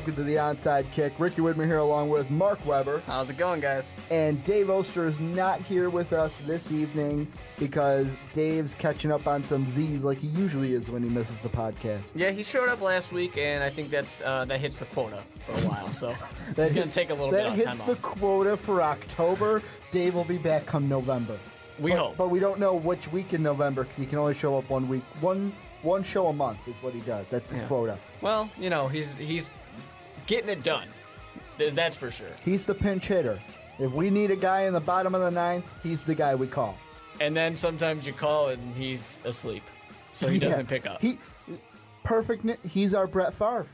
welcome to the Onside Kick. Ricky Widmer here along with Mark Weber. How's it going, guys? And Dave Oster is not here with us this evening because Dave's catching up on some Z's like he usually is when he misses the podcast. Yeah, he showed up last week, and I think that hits the quota for a while, so he's going to take a little bit of time off. That hits the quota for October. Dave will be back come November. We hope. But we don't know which week in November because he can only show up 1 week. One show a month is what he does. That's his quota. Well, you know, he's getting it done. That's for sure. He's the pinch hitter. If we need a guy in the bottom of the ninth, he's the guy we call. And then sometimes you call and he's asleep, so he doesn't pick up. Perfect. He's our Brett Favre.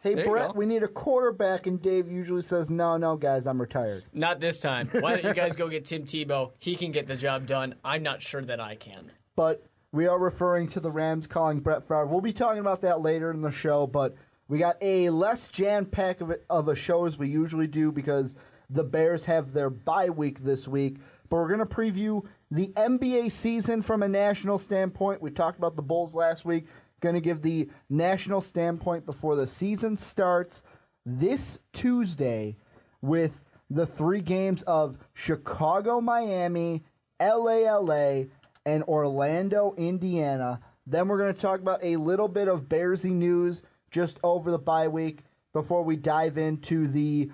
Hey, There you Brett, go. we need a quarterback, and Dave usually says, no, guys, I'm retired. Not this time. Why don't you guys go get Tim Tebow? He can get the job done. I'm not sure that I can. But we are referring to the Rams calling Brett Favre. We'll be talking about that later in the show, but we got a less jam-packed of a show as we usually do because the Bears have their bye week this week. But we're going to preview the NBA season from a national standpoint. We talked about the Bulls last week. Going to give the national standpoint before the season starts this Tuesday with the 3 games of Chicago, Miami, LA, and Orlando, Indiana. Then we're going to talk about a little bit of Bearsy news just over the bye week before we dive into the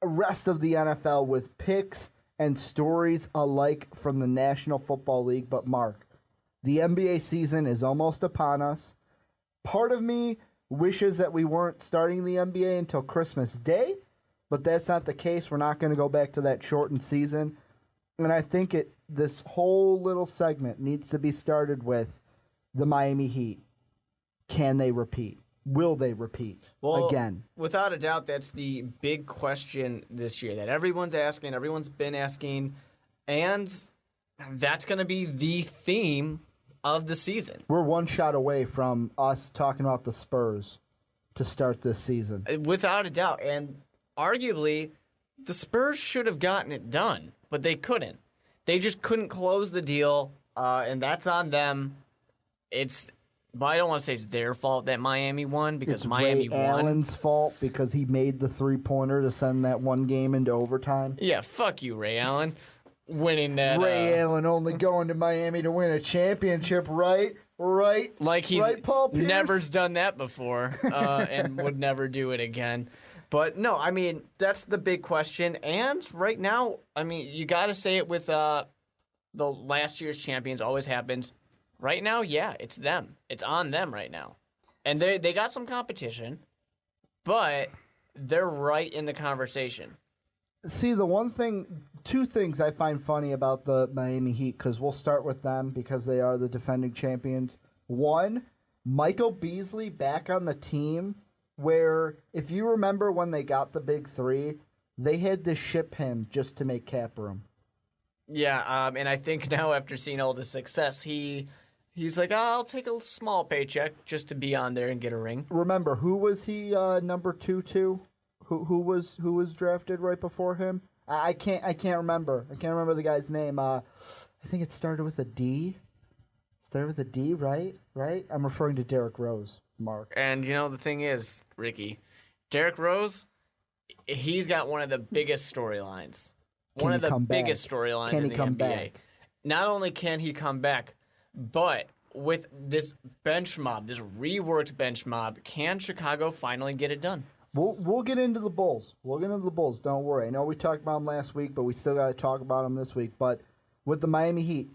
rest of the NFL with picks and stories alike from the National Football League. But Mark, the NBA season is almost upon us. Part of me wishes that we weren't starting the NBA until Christmas Day, but that's not the case. We're not going to go back to that shortened season. And I think this whole little segment needs to be started with the Miami Heat. Can they repeat? Will they repeat again? Without a doubt, that's the big question this year that everyone's asking, everyone's been asking, and that's going to be the theme of the season. We're one shot away from us talking about the Spurs to start this season. Without a doubt, and arguably, the Spurs should have gotten it done, but they couldn't. They just couldn't close the deal, and that's on them. But I don't want to say it's their fault that Miami won because Miami won. Ray Allen's fault because he made the three-pointer to send that one game into overtime. Yeah, fuck you, Ray Allen. Winning that. Ray Allen only going to Miami to win a championship, right? Like he's right, Paul Pierce? never's done that before and would never do it again. But no, I mean, that's the big question. And right now, I mean, you got to say it with the last year's champions always happens. Right now, yeah, it's them. It's on them right now. And they got some competition, but they're right in the conversation. See, two things I find funny about the Miami Heat, because we'll start with them because they are the defending champions. One, Michael Beasley back on the team, where if you remember when they got the big 3, they had to ship him just to make cap room. Yeah, and I think now after seeing all the success, he's like, I'll take a small paycheck just to be on there and get a ring. Remember, who was he number 2 to? Who was drafted right before him? I can't remember. I can't remember the guy's name. I think it started with a D. Right? I'm referring to Derrick Rose, Mark. And you know the thing is, Ricky, Derrick Rose, he's got one of the biggest storylines. One of the biggest storylines in the NBA. Not only can he come back, but with this bench mob, this reworked bench mob, can Chicago finally get it done? We'll get into the Bulls. Don't worry. I know we talked about them last week, but we still got to talk about them this week. But with the Miami Heat,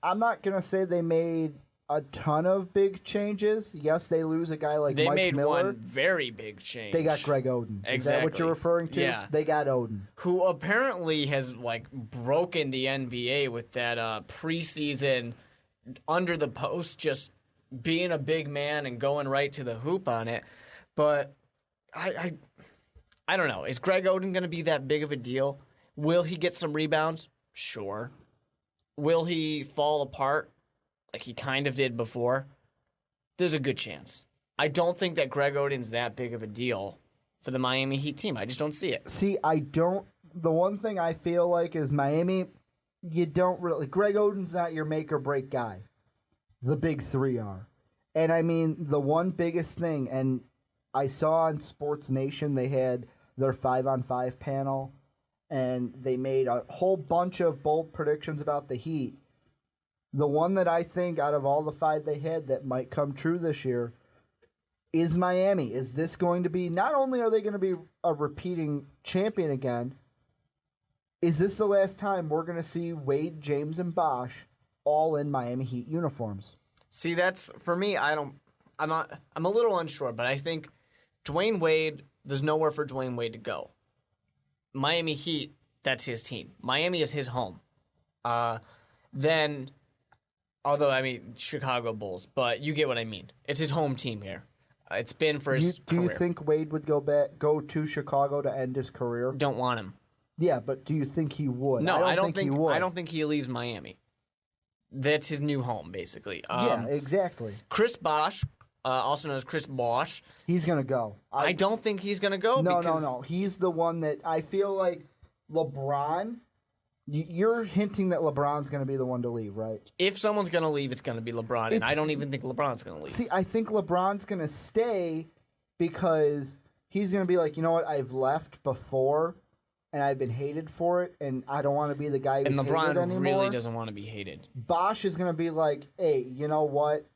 I'm not going to say they made a ton of big changes. Yes, they lose a guy like Mike Miller. They made one very big change. They got Greg Oden. Exactly. Is that what you're referring to? Yeah. They got Oden. Who apparently has broken the NBA with that preseason under the post, just being a big man and going right to the hoop on it. But I don't know. Is Greg Oden going to be that big of a deal? Will he get some rebounds? Sure. Will he fall apart like he kind of did before? There's a good chance. I don't think that Greg Oden's that big of a deal for the Miami Heat team. I just don't see it. See, the one thing I feel like is Miami, you don't really... Greg Oden's not your make-or-break guy. The big 3 are. And I mean, the one biggest thing, and I saw on Sports Nation they had their 5-on-5 panel, and they made a whole bunch of bold predictions about the Heat. The one that I think out of all the 5 they had that might come true this year is Miami. Is this going to be, not only are they going to be a repeating champion again, is this the last time we're going to see Wade, James, and Bosh all in Miami Heat uniforms? See, that's, for me, I'm a little unsure, but I think Dwayne Wade, there's nowhere for Dwayne Wade to go. Miami Heat, that's his team. Miami is his home. Then, although, I mean, Chicago Bulls, but you get what I mean. It's his home team here. It's been for his Do you career. think Wade would go to Chicago to end his career? Don't want him. Yeah, but do you think he would? No, I don't think he would. I don't think he leaves Miami. That's his new home, basically. Yeah, exactly. Chris Bosh, also known as Chris Bosh. He's going to go. I don't think he's going to go. No. He's the one that I feel like LeBron, you're hinting that LeBron's going to be the one to leave, right? If someone's going to leave, it's going to be LeBron, and I don't even think LeBron's going to leave. See, I think LeBron's going to stay because he's going to be like, you know what, I've left before, and I've been hated for it, and I don't want to be the guy who's hated anymore. And LeBron really doesn't want to be hated. Bosh is going to be like, hey, you know what?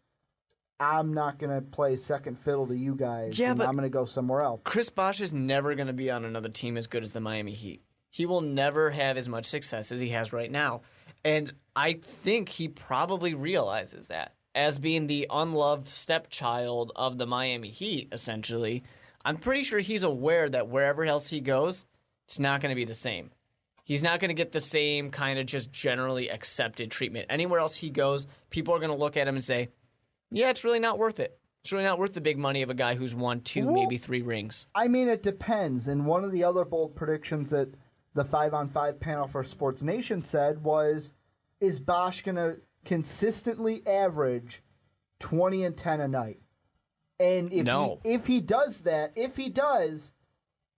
I'm not going to play second fiddle to you guys, and I'm going to go somewhere else. Chris Bosh is never going to be on another team as good as the Miami Heat. He will never have as much success as he has right now. And I think he probably realizes that. As being the unloved stepchild of the Miami Heat, essentially, I'm pretty sure he's aware that wherever else he goes, it's not going to be the same. He's not going to get the same kind of just generally accepted treatment. Anywhere else he goes, people are going to look at him and say, yeah, it's really not worth it. It's really not worth the big money of a guy who's won 2, maybe 3 rings. I mean, it depends. And one of the other bold predictions that the 5-on-5 panel for Sports Nation said was, is Bosh going to consistently average 20 and 10 a night? And if he does that,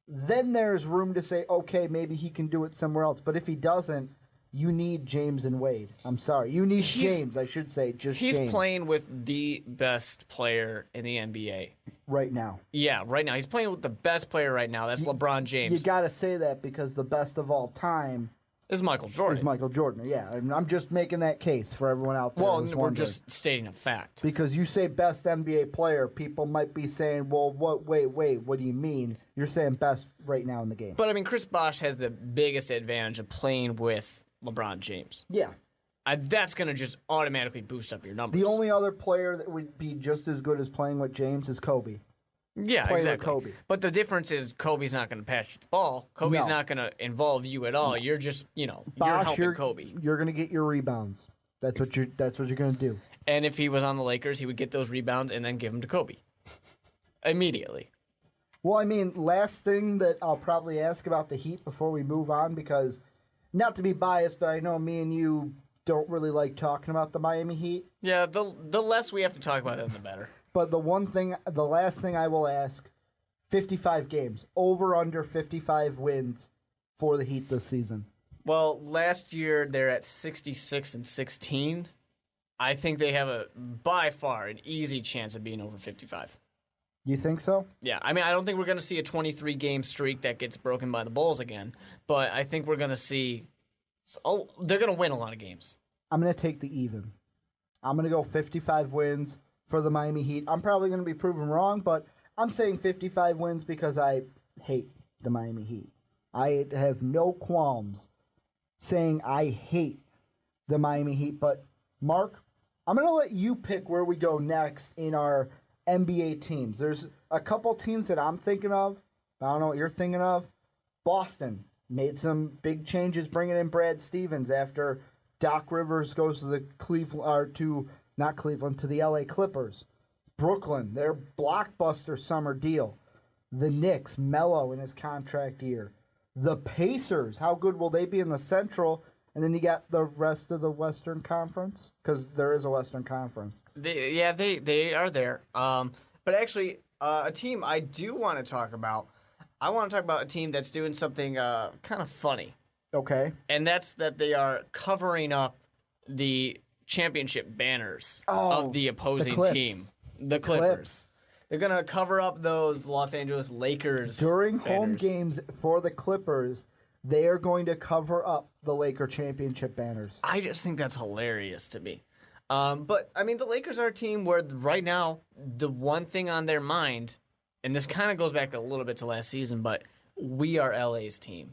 then there's room to say, okay, maybe he can do it somewhere else. But if he doesn't, you need James and Wade. I'm sorry. You need James, I should say. He's James. Playing with the best player in the NBA. Right now. Yeah, right now. He's playing with the best player right now. That's LeBron James. You got to say that because the best of all time is Michael Jordan. Yeah. I'm just making that case for everyone out there. Well, we're just stating a fact. Because you say best NBA player, people might be saying, well, wait, what do you mean? You're saying best right now in the game. But, I mean, Chris Bosh has the biggest advantage of playing with LeBron James. Yeah. That's going to just automatically boost up your numbers. The only other player that would be just as good as playing with James is Kobe. Yeah, exactly. Kobe. But the difference is Kobe's not going to pass you the ball. Kobe's not going to involve you at all. No. You're just, you're helping Kobe. You're going to get your rebounds. That's what you're going to do. And if he was on the Lakers, he would get those rebounds and then give them to Kobe immediately. Well, I mean, last thing that I'll probably ask about the Heat before we move on, because not to be biased, but I know me and you don't really like talking about the Miami Heat. Yeah, the less we have to talk about them, the better. But the last thing I will ask, 55 games, over under 55 wins for the Heat this season. Well, last year they're at 66-16. I think they have by far an easy chance of being over 55. You think so? Yeah, I mean, I don't think we're going to see a 23-game streak that gets broken by the Bulls again, but I think we're going to see they're going to win a lot of games. I'm going to take the even. I'm going to go 55 wins for the Miami Heat. I'm probably going to be proven wrong, but I'm saying 55 wins because I hate the Miami Heat. I have no qualms saying I hate the Miami Heat, but Mark, I'm going to let you pick where we go next in our NBA teams. There's a couple teams that I'm thinking of. I don't know what you're thinking of. Boston made some big changes bringing in Brad Stevens after Doc Rivers goes to the to the LA Clippers. Brooklyn, their blockbuster summer deal. The Knicks, Melo in his contract year. The Pacers, how good will they be in the Central? And then you got the rest of the Western Conference, because there is a Western Conference. They are there. But actually, a team I do want to talk about. I want to talk about a team that's doing something kind of funny. Okay. And that's that they are covering up the championship banners of the opposing team, the Clippers. They're gonna cover up those Los Angeles Lakers During home banners. games for the Clippers, they are going to cover up the Laker championship banners. I just think that's hilarious to me. But I mean, the Lakers are a team where right now the one thing on their mind, and this kind of goes back a little bit to last season, but we are LA's team.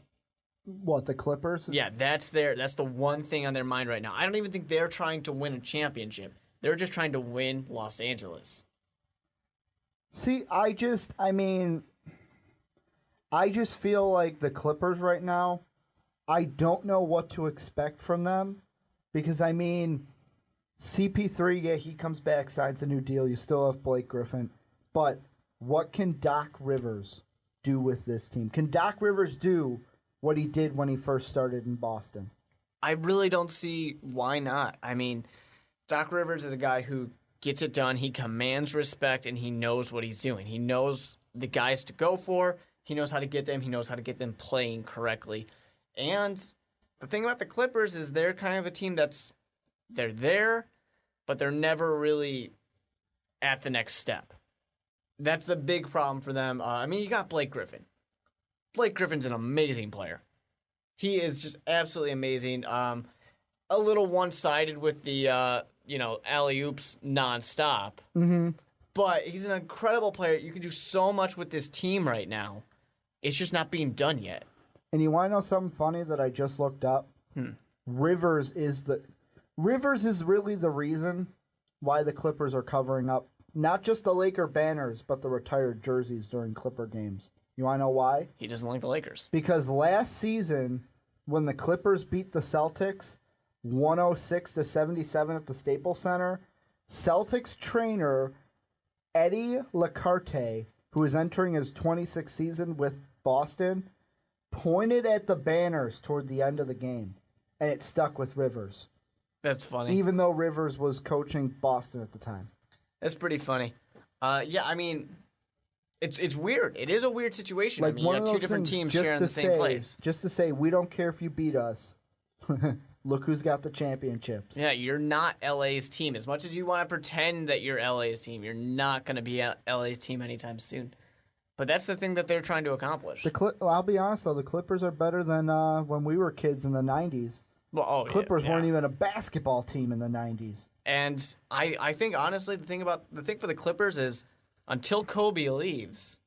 What, the Clippers? Yeah, that's the one thing on their mind right now. I don't even think they're trying to win a championship. They're just trying to win Los Angeles. See, I just feel like the Clippers right now, I don't know what to expect from them because, I mean, CP3, yeah, he comes back, signs a new deal. You still have Blake Griffin. But what can Doc Rivers do with this team? Can Doc Rivers do what he did when he first started in Boston? I really don't see why not. I mean, Doc Rivers is a guy who gets it done. He commands respect, and he knows what he's doing. He knows the guys to go for. He knows how to get them. He knows how to get them playing correctly. And the thing about the Clippers is they're kind of a team they're there, but they're never really at the next step. That's the big problem for them. I mean, you got Blake Griffin. Blake Griffin's an amazing player. He is just absolutely amazing. A little one-sided with the, alley-oops nonstop. Mm-hmm. But he's an incredible player. You can do so much with this team right now. It's just not being done yet. And you want to know something funny that I just looked up? Rivers is really the reason why the Clippers are covering up not just the Laker banners, but the retired jerseys during Clipper games. You want to know why? He doesn't like the Lakers. Because last season, when the Clippers beat the Celtics 106-77 at the Staples Center, Celtics trainer Eddie Lacarte, who is entering his 26th season with Boston, pointed at the banners toward the end of the game, and it stuck with Rivers. That's funny. Even though Rivers was coaching Boston at the time. That's pretty funny. Yeah, I mean, it's weird. It is a weird situation. Like, I mean, you have two different teams sharing the same place. Just to say, we don't care if you beat us. Look who's got the championships. Yeah, you're not LA's team. As much as you want to pretend that you're LA's team, you're not going to be LA's team anytime soon. But that's the thing that they're trying to accomplish. I'll be honest, though. The Clippers are better than when we were kids in the 90s. Well, Clippers weren't even a basketball team in the 90s. And I think, honestly, the thing for the Clippers is until Kobe leaves,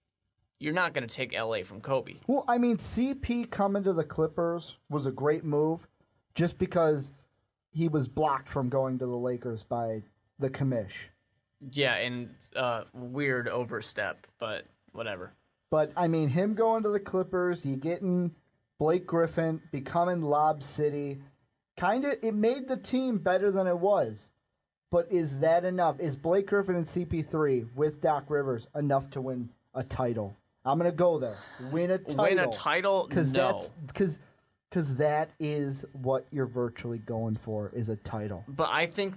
you're not going to take LA from Kobe. Well, I mean, CP coming to the Clippers was a great move just because he was blocked from going to the Lakers by the commish. Yeah, and weird overstep, but whatever. But, I mean, him going to the Clippers, you getting Blake Griffin, becoming Lob City, it made the team better than it was. But is that enough? Is Blake Griffin and CP3 with Doc Rivers enough to win a title? I'm going to go there. Win a title. Win a title? No. Because that is what you're virtually going for, is a title. But I think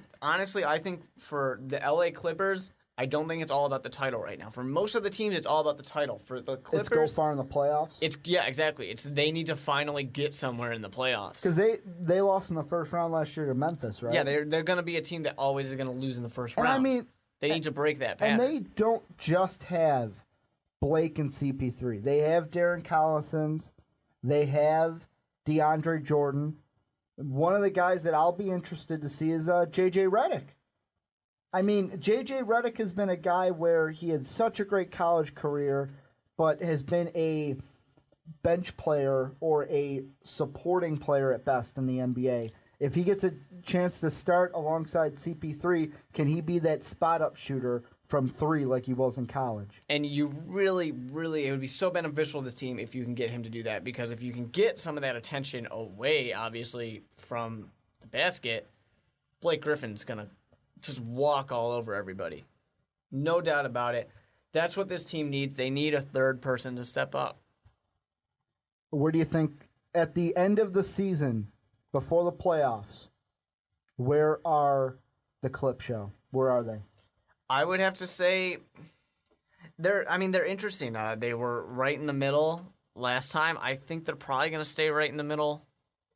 for the LA Clippers, I don't think it's all about the title right now. For most of the teams, it's all about the title. For the Clippers, it's go far in the playoffs. Exactly. They need to finally get somewhere in the playoffs. Because they lost in the first round last year to Memphis, right? Yeah, they're going to be a team that always is going to lose in the first round. I mean, they need to break that pattern. And they don't just have Blake and CP3. They have Darren Collison's. They have DeAndre Jordan. One of the guys that I'll be interested to see is J.J. Redick. I mean, J.J. Redick has been a guy where he had such a great college career, but has been a bench player or a supporting player at best in the NBA. If he gets a chance to start alongside CP3, can he be that spot-up shooter from three like he was in college? And you really, really, it would be so beneficial to this team if you can get him to do that, because if you can get some of that attention away, obviously, from the basket, Blake Griffin's going to just walk all over everybody. No doubt about it. That's what this team needs. They need a third person to step up. Where do you think, at the end of the season, before the playoffs, where are the Clip Show? Where are they? I would have to say they're interesting. They were right in the middle last time. I think they're probably going to stay right in the middle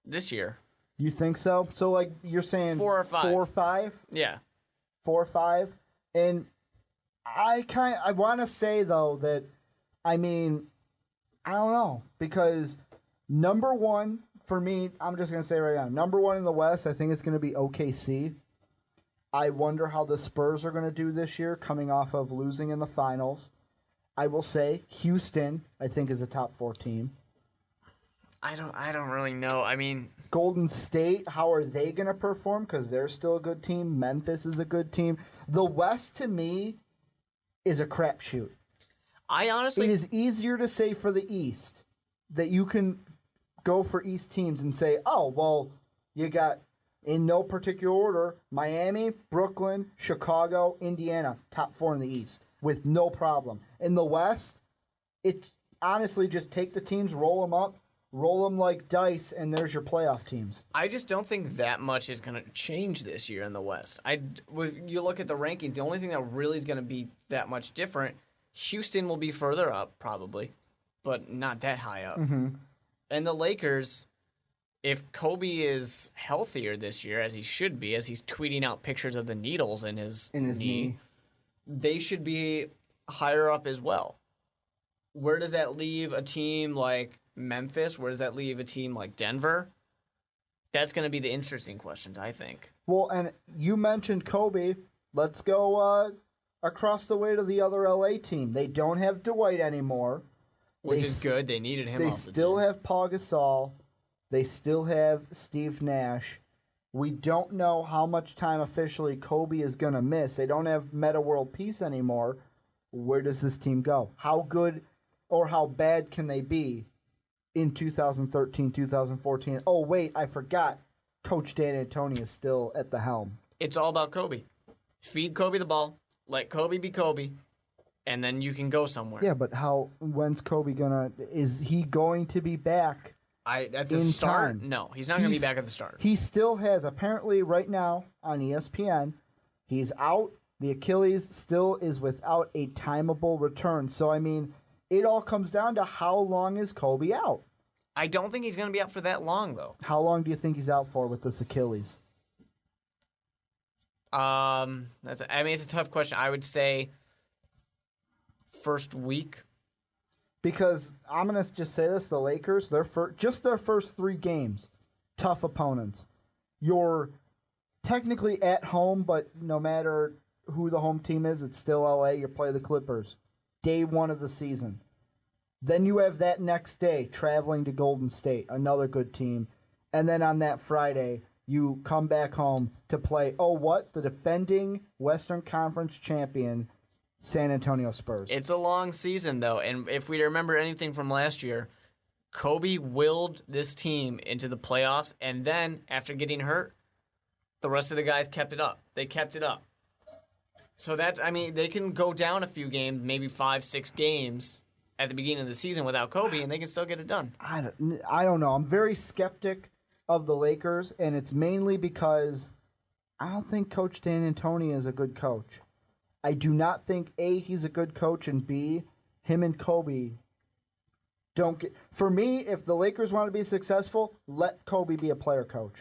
this year. You think so? So, like, you're saying 4 or 5. 4 or 5? Yeah. 4 or 5. And I want to say though that, I mean, I don't know, because number one for me, I'm just gonna say right now, number one in the West, I think it's gonna be OKC. I wonder how the Spurs are gonna do this year, coming off of losing in the finals. I will say Houston, I think, is a top 4 team. I don't really know. I mean, Golden State, how are they gonna perform? Because they're still a good team. Memphis is a good team. The West to me is a crapshoot. I honestly, It is easier to say for the East that you can go for East teams and say, oh, well, you got, in no particular order, Miami, Brooklyn, Chicago, Indiana, top 4 in the East with no problem. In the West, it's honestly just take the teams, roll them like dice, and there's your playoff teams. I just don't think that much is going to change this year in the West. You look at the rankings, the only thing that really is going to be that much different, Houston will be further up probably, but not that high up. Mm-hmm. And the Lakers, if Kobe is healthier this year, as he should be, as he's tweeting out pictures of the needles in his knee, they should be higher up as well. Where does that leave a team like Memphis? Where does that leave a team like Denver? That's going to be the interesting questions, I think. Well, and you mentioned Kobe. Let's go across the way to the other LA team. They don't have Dwight anymore. Which is good. They needed him off the team. They still have Paul Gasol. They still have Steve Nash. We don't know how much time officially Kobe is going to miss. They don't have Meta World Peace anymore. Where does this team go? How good or how bad can they be in 2013, 2014? Oh, wait, I forgot. Coach Dan Antonio is still at the helm. It's all about Kobe. Feed Kobe the ball. Let Kobe be Kobe. And then you can go somewhere. Yeah, but when's Kobe is he going to be back? At the start? Time? No, he's not going to be back at the start. He still has, apparently right now on ESPN, he's out. The Achilles still is without a timeable return. So, I mean, it all comes down to how long is Kobe out? I don't think he's going to be out for that long, though. How long do you think he's out for with this Achilles? It's a tough question. I would say first week. Because I'm going to just say this, the Lakers, their first 3 games, tough opponents. You're technically at home, but no matter who the home team is, it's still LA. You play the Clippers. Day 1 of the season. Then you have that next day, traveling to Golden State, another good team. And then on that Friday, you come back home to play, the defending Western Conference champion, San Antonio Spurs. It's a long season, though, and if we remember anything from last year, Kobe willed this team into the playoffs, and then, after getting hurt, the rest of the guys kept it up. They kept it up. So they can go down a few games, maybe 5-6 games at the beginning of the season without Kobe, and they can still get it done. I don't know. I'm very skeptic of the Lakers, and it's mainly because I don't think Coach Dan Antonio is a good coach. I do not think, A, he's a good coach, and B, him and Kobe don't get... For me, if the Lakers want to be successful, let Kobe be a player coach.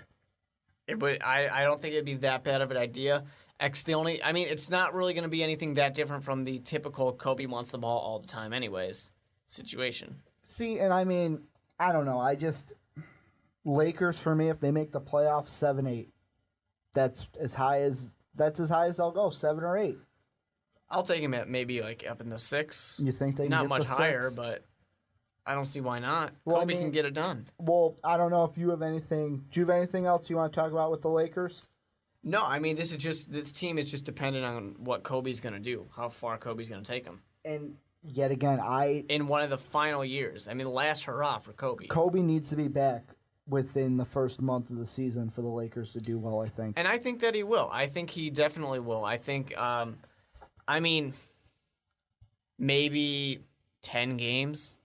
I don't think it'd be that bad of an idea. It's not really going to be anything that different from the typical Kobe wants the ball all the time anyways situation. See, and I don't know. Lakers, for me, if they make the playoffs 7-8, that's as high as they'll go, 7 or 8. I'll take him at maybe up in the 6. You think they can not get much the 6? Higher, but I don't see why not. Kobe can get it done. Well, I don't know if you have anything. Do you have anything else you want to talk about with the Lakers? No, this team is just dependent on what Kobe's going to do, how far Kobe's going to take them. And yet again, in one of the final years, the last hurrah for Kobe. Kobe needs to be back within the first month of the season for the Lakers to do well, I think. And I think that he will. I think he definitely will. I think, maybe 10 games.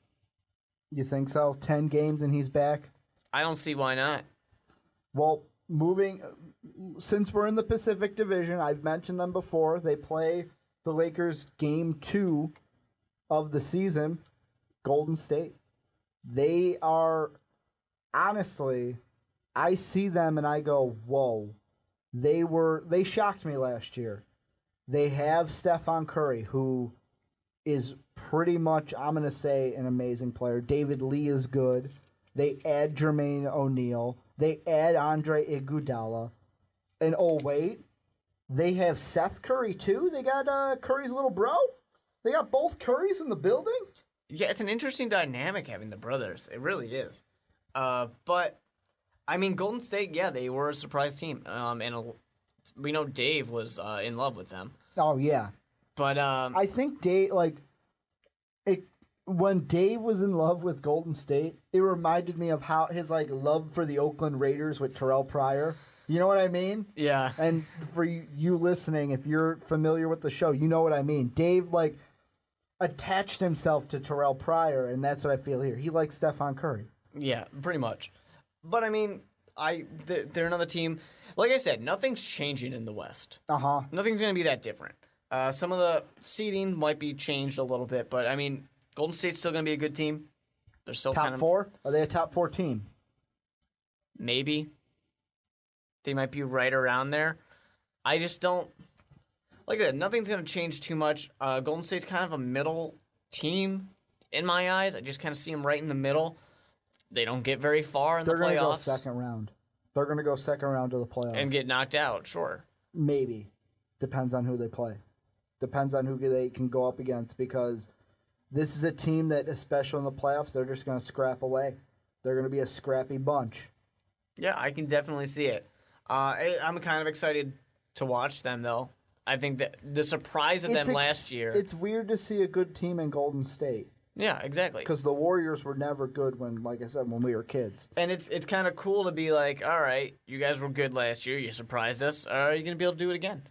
You think so? 10 games and he's back? I don't see why not. Well, since we're in the Pacific Division, I've mentioned them before. They play the Lakers game 2 of the season, Golden State. They are, honestly, I see them and I go, whoa. They shocked me last year. They have Stephon Curry, who is pretty much, I'm going to say, an amazing player. David Lee is good. They add Jermaine O'Neal. They add Andre Iguodala. And oh, wait, they have Seth Curry, too? They got Curry's little bro? They got both Currys in the building? Yeah, it's an interesting dynamic having the brothers. It really is. But, I mean, Golden State, yeah, they were a surprise team. We know Dave was in love with them. Oh, yeah. But I think Dave, when Dave was in love with Golden State, it reminded me of how his love for the Oakland Raiders with Terrell Pryor. You know what I mean? Yeah. And for you listening, if you're familiar with the show, you know what I mean. Dave attached himself to Terrell Pryor, and that's what I feel here. He likes Stephon Curry. Yeah, pretty much. But I mean, they're another team. Like I said, nothing's changing in the West. Nothing's going to be that different. Some of the seeding might be changed a little bit, but I mean, Golden State's still going to be a good team. They're still top 4? Are they a top 4 team? Maybe. They might be right around there. I just don't. Like I said, nothing's going to change too much. Golden State's kind of a middle team in my eyes. I just kind of see them right in the middle. They don't get very far in the playoffs. They're going to go second round. They're going to go second round to the playoffs. And get knocked out, sure. Maybe. Depends on who they play. Depends on who they can go up against, because this is a team that, especially in the playoffs, they're just going to scrap away. They're going to be a scrappy bunch. Yeah, I can definitely see it. I'm kind of excited to watch them, though. I think that the surprise of them last year... It's weird to see a good team in Golden State. Yeah, exactly. Because the Warriors were never good when, like I said, when we were kids. And it's kind of cool to be like, all right, you guys were good last year. You surprised us. Are you going to be able to do it again?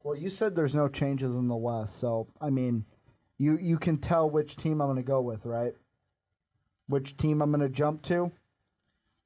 Well, you said there's no changes in the West, so, I mean, you can tell which team I'm going to go with, right? Which team I'm going to jump to.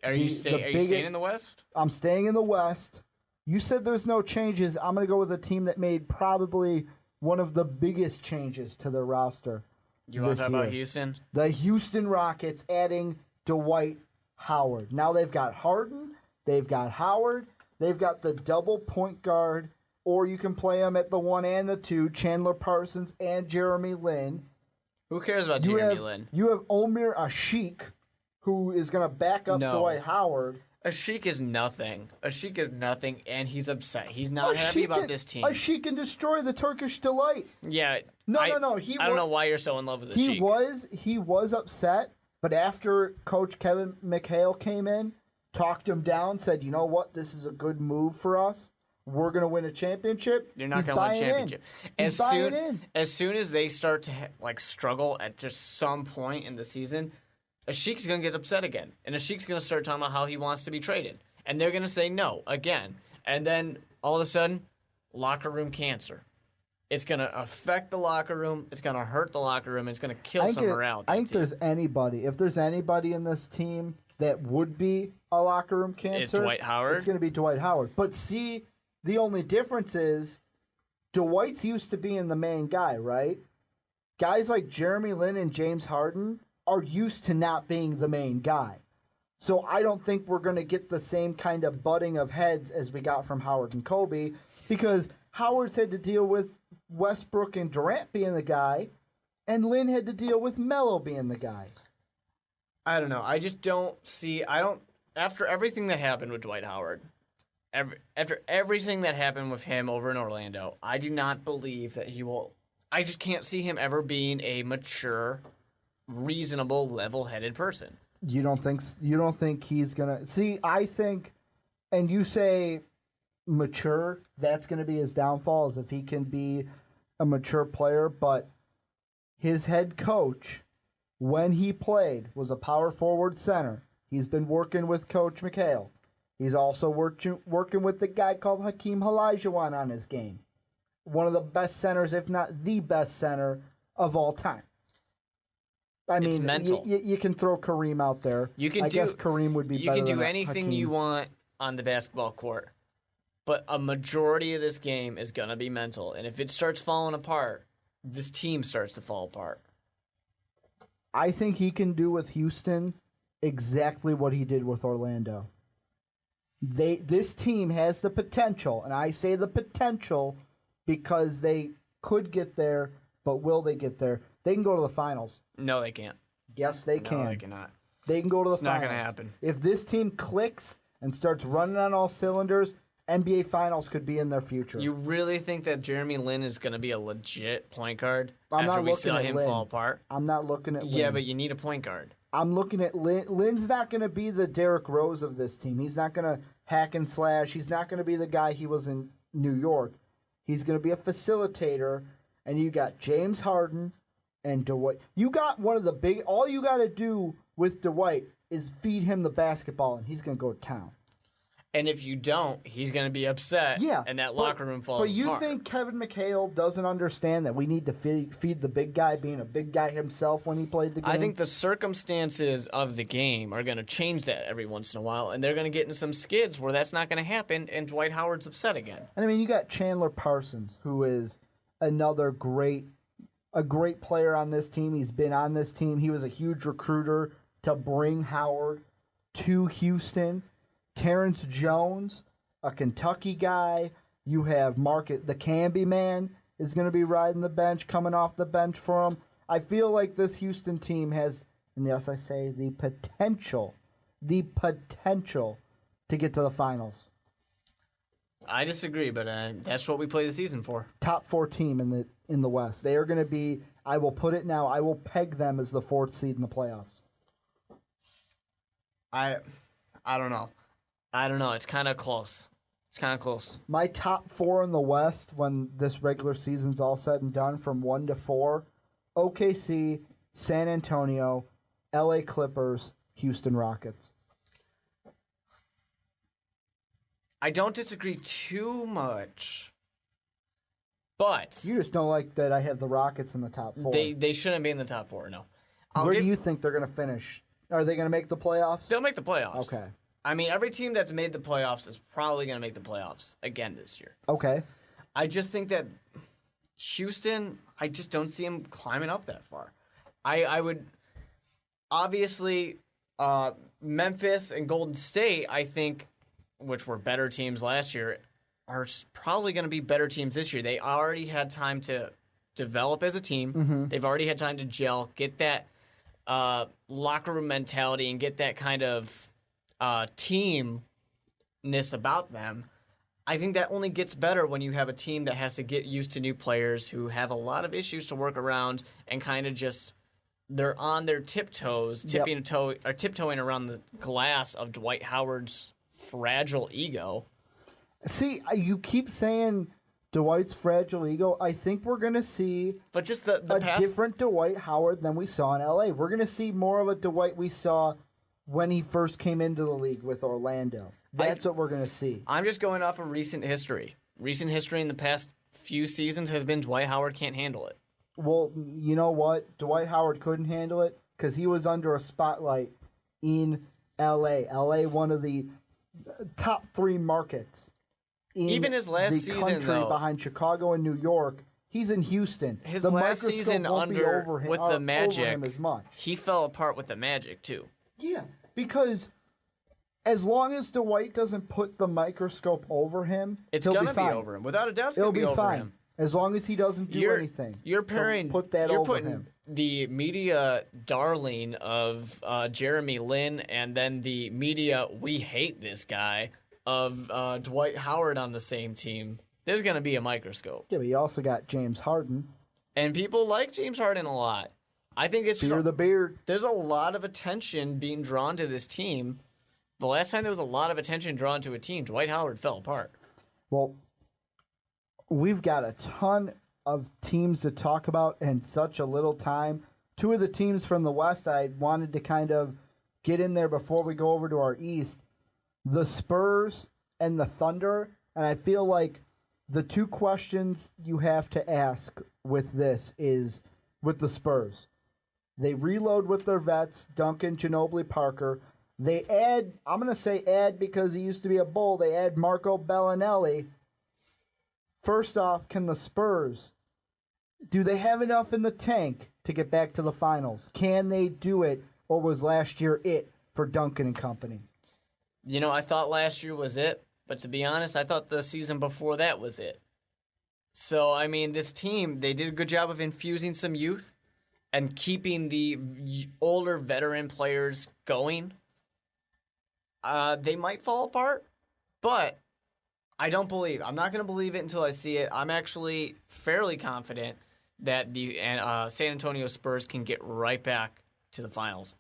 Are you staying in the West? I'm staying in the West. You said there's no changes. I'm going to go with a team that made probably one of the biggest changes to their roster. You want to talk about Houston? The Houston Rockets adding Dwight Howard. Now they've got Harden, they've got Howard, they've got the double point guard, or you can play them at the 1 and the 2, Chandler Parsons and Jeremy Lin. Who cares about Jeremy Lin? You have Omer Ashik, who is going to back up Dwight Howard. Ashik is nothing. Ashik is nothing, and he's upset. He's not happy about this team. Ashik can destroy the Turkish delight. Yeah. No. I don't know why you're so in love with Ashik. He was upset, but after Coach Kevin McHale came in, talked him down, said, you know what, this is a good move for us. We're going to win a championship. You're not going to win a championship. As soon as they start to struggle at just some point in the season, Ashik's going to get upset again. And Ashik's going to start talking about how he wants to be traded. And they're going to say no again. And then all of a sudden, locker room cancer. It's going to affect the locker room. It's going to hurt the locker room. It's going to kill some morale. I think if there's anybody in this team that would be a locker room cancer, it's Dwight Howard. It's going to be Dwight Howard. But see, the only difference is Dwight's used to being the main guy, right? Guys like Jeremy Lin and James Harden are used to not being the main guy. So I don't think we're going to get the same kind of butting of heads as we got from Howard and Kobe, because Howard's had to deal with Westbrook and Durant being the guy, and Lin had to deal with Melo being the guy. I don't know. I just don't see... After everything that happened with Dwight Howard, after everything that happened with him over in Orlando, I do not believe that he will... I just can't see him ever being a mature, reasonable, level-headed person. You don't think he's gonna see? I think, and you say mature. That's gonna be his downfall, is if he can be a mature player. But his head coach, when he played, was a power forward center. He's been working with Coach McHale. He's also working with the guy called Hakeem Olajuwon on his game. One of the best centers, if not the best center of all time. I mean, it's mental. You can throw Kareem out there. I guess Kareem would be better. You can do than anything Hakeem. you want on the basketball court, but a majority of this game is going to be mental. And if it starts falling apart, this team starts to fall apart. I think he can do with Houston exactly what he did with Orlando. This team has the potential, and I say the potential because they could get there, but will they get there? They can go to the finals. No, they can't. Yes, they can. No, they cannot. They can go to the It's finals. not going to happen. If this team clicks and starts running on all cylinders, NBA Finals could be in their future. You really think that Jeremy Lin is going to be a legit point guard I'm after not we looking saw at him Lin. fall apart? I'm not looking at Lin. Yeah, but you need a point guard. I'm looking at Lin. Lin's not going to be the Derrick Rose of this team. He's not going to hack and slash. He's not going to be the guy he was in New York. He's going to be a facilitator, and you got James Harden and Dwight. You got one of the big. All you got to do with Dwight is feed him the basketball, and he's going to go to town. And if you don't, he's going to be upset. Yeah, and that locker room falls apart. But you apart. think Kevin McHale doesn't understand that we need to feed the big guy, being a big guy himself when he played the game? I think the circumstances of the game are going to change that every once in a while, and they're going to get into some skids where that's not going to happen, and Dwight Howard's upset again. And I mean, you got Chandler Parsons, who is another great player on this team. He's been on this team. He was a huge recruiter to bring Howard to Houston. Terrence Jones, a Kentucky guy. You have the Camby man is going to be riding the bench, coming off the bench for him. I feel like this Houston team has, and yes, I say the potential to get to the finals. I disagree, but that's what we play the season for. Top 4 team in the West. They are going to be, I will put it now, I will peg them as the 4th seed in the playoffs. I don't know. It's kind of close. My top 4 in the West when this regular season's all said and done from 1 to 4, OKC, San Antonio, LA Clippers, Houston Rockets. I don't disagree too much, but You just don't like that I have the Rockets in the top 4. they shouldn't be in the top 4, no. Where do you think they're going to finish? Are they going to make the playoffs? They'll make the playoffs. Okay. I mean, every team that's made the playoffs is probably going to make the playoffs again this year. Okay. I just think that Houston, I just don't see them climbing up that far. I would, obviously, Memphis and Golden State, I think, which were better teams last year, are probably going to be better teams this year. They already had time to develop as a team. Mm-hmm. They've already had time to gel, get that locker room mentality, and get that kind of teamness about them. I think that only gets better when you have a team that has to get used to new players who have a lot of issues to work around and kind of just they're on their tiptoes, tiptoeing around the glass of Dwight Howard's fragile ego. See, you keep saying Dwight's fragile ego. I think we're going to see But just the past different Dwight Howard than we saw in L.A. We're going to see more of a Dwight we saw when he first came into the league with Orlando. That's what we're going to see. I'm just going off of recent history. Recent history in the past few seasons has been Dwight Howard can't handle it. Well, you know what? Dwight Howard couldn't handle it because he was under a spotlight in L.A. L.A., one of the top 3 markets in Even his last the season, country though, behind Chicago and New York. He's in Houston. his The last microscope season won't be under over him, with or the over Magic, him as much. he fell apart with the Magic too. Yeah, because as long as Dwight doesn't put the microscope over him, It's he'll gonna be fine. over him, without a doubt. It's It'll gonna be over fine. him. As long as he doesn't do anything. You're Don't pairing. put that you're over putting him. the media darling of Jeremy Lin and then the media we hate this guy of Dwight Howard on the same team. There's gonna be a microscope, Yeah, but you also got James Harden. and people like James Harden a lot. I think it's Fear the beard. there's a lot of attention being drawn to this team. The last time there was a lot of attention drawn to a team, Dwight Howard fell apart. Well, we've got a ton of teams to talk about in such a little time. 2 of the teams from the West I wanted to kind of get in there before we go over to our East. The Spurs and the Thunder. And I feel like the 2 questions you have to ask with this is with the Spurs. They reload with their vets, Duncan, Ginobili, Parker. They add, I'm going to say add because he used to be a Bull, they add Marco Bellinelli. First off, can the Spurs, do they have enough in the tank to get back to the finals? Can they do it, or was last year it for Duncan and company? I thought last year was it, but to be honest, I thought the season before that was it. So, I mean, this team, they did a good job of infusing some youth and keeping the older veteran players going. They might fall apart, but I'm not going to believe it until I see it. I'm actually fairly confident that the San Antonio Spurs can get right back to the finals.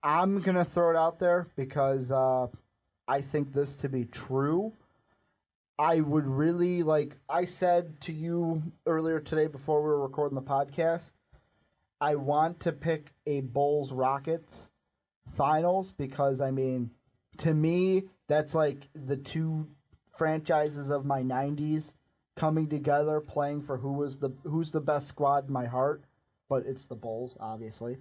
I'm going to throw it out there because I think this to be true. I would really I said to you earlier today before we were recording the podcast, I want to pick a Bulls Rockets finals because, I mean, to me, that's like the two franchises of my 90s coming together, playing for who's the best squad in my heart, but it's the Bulls, obviously.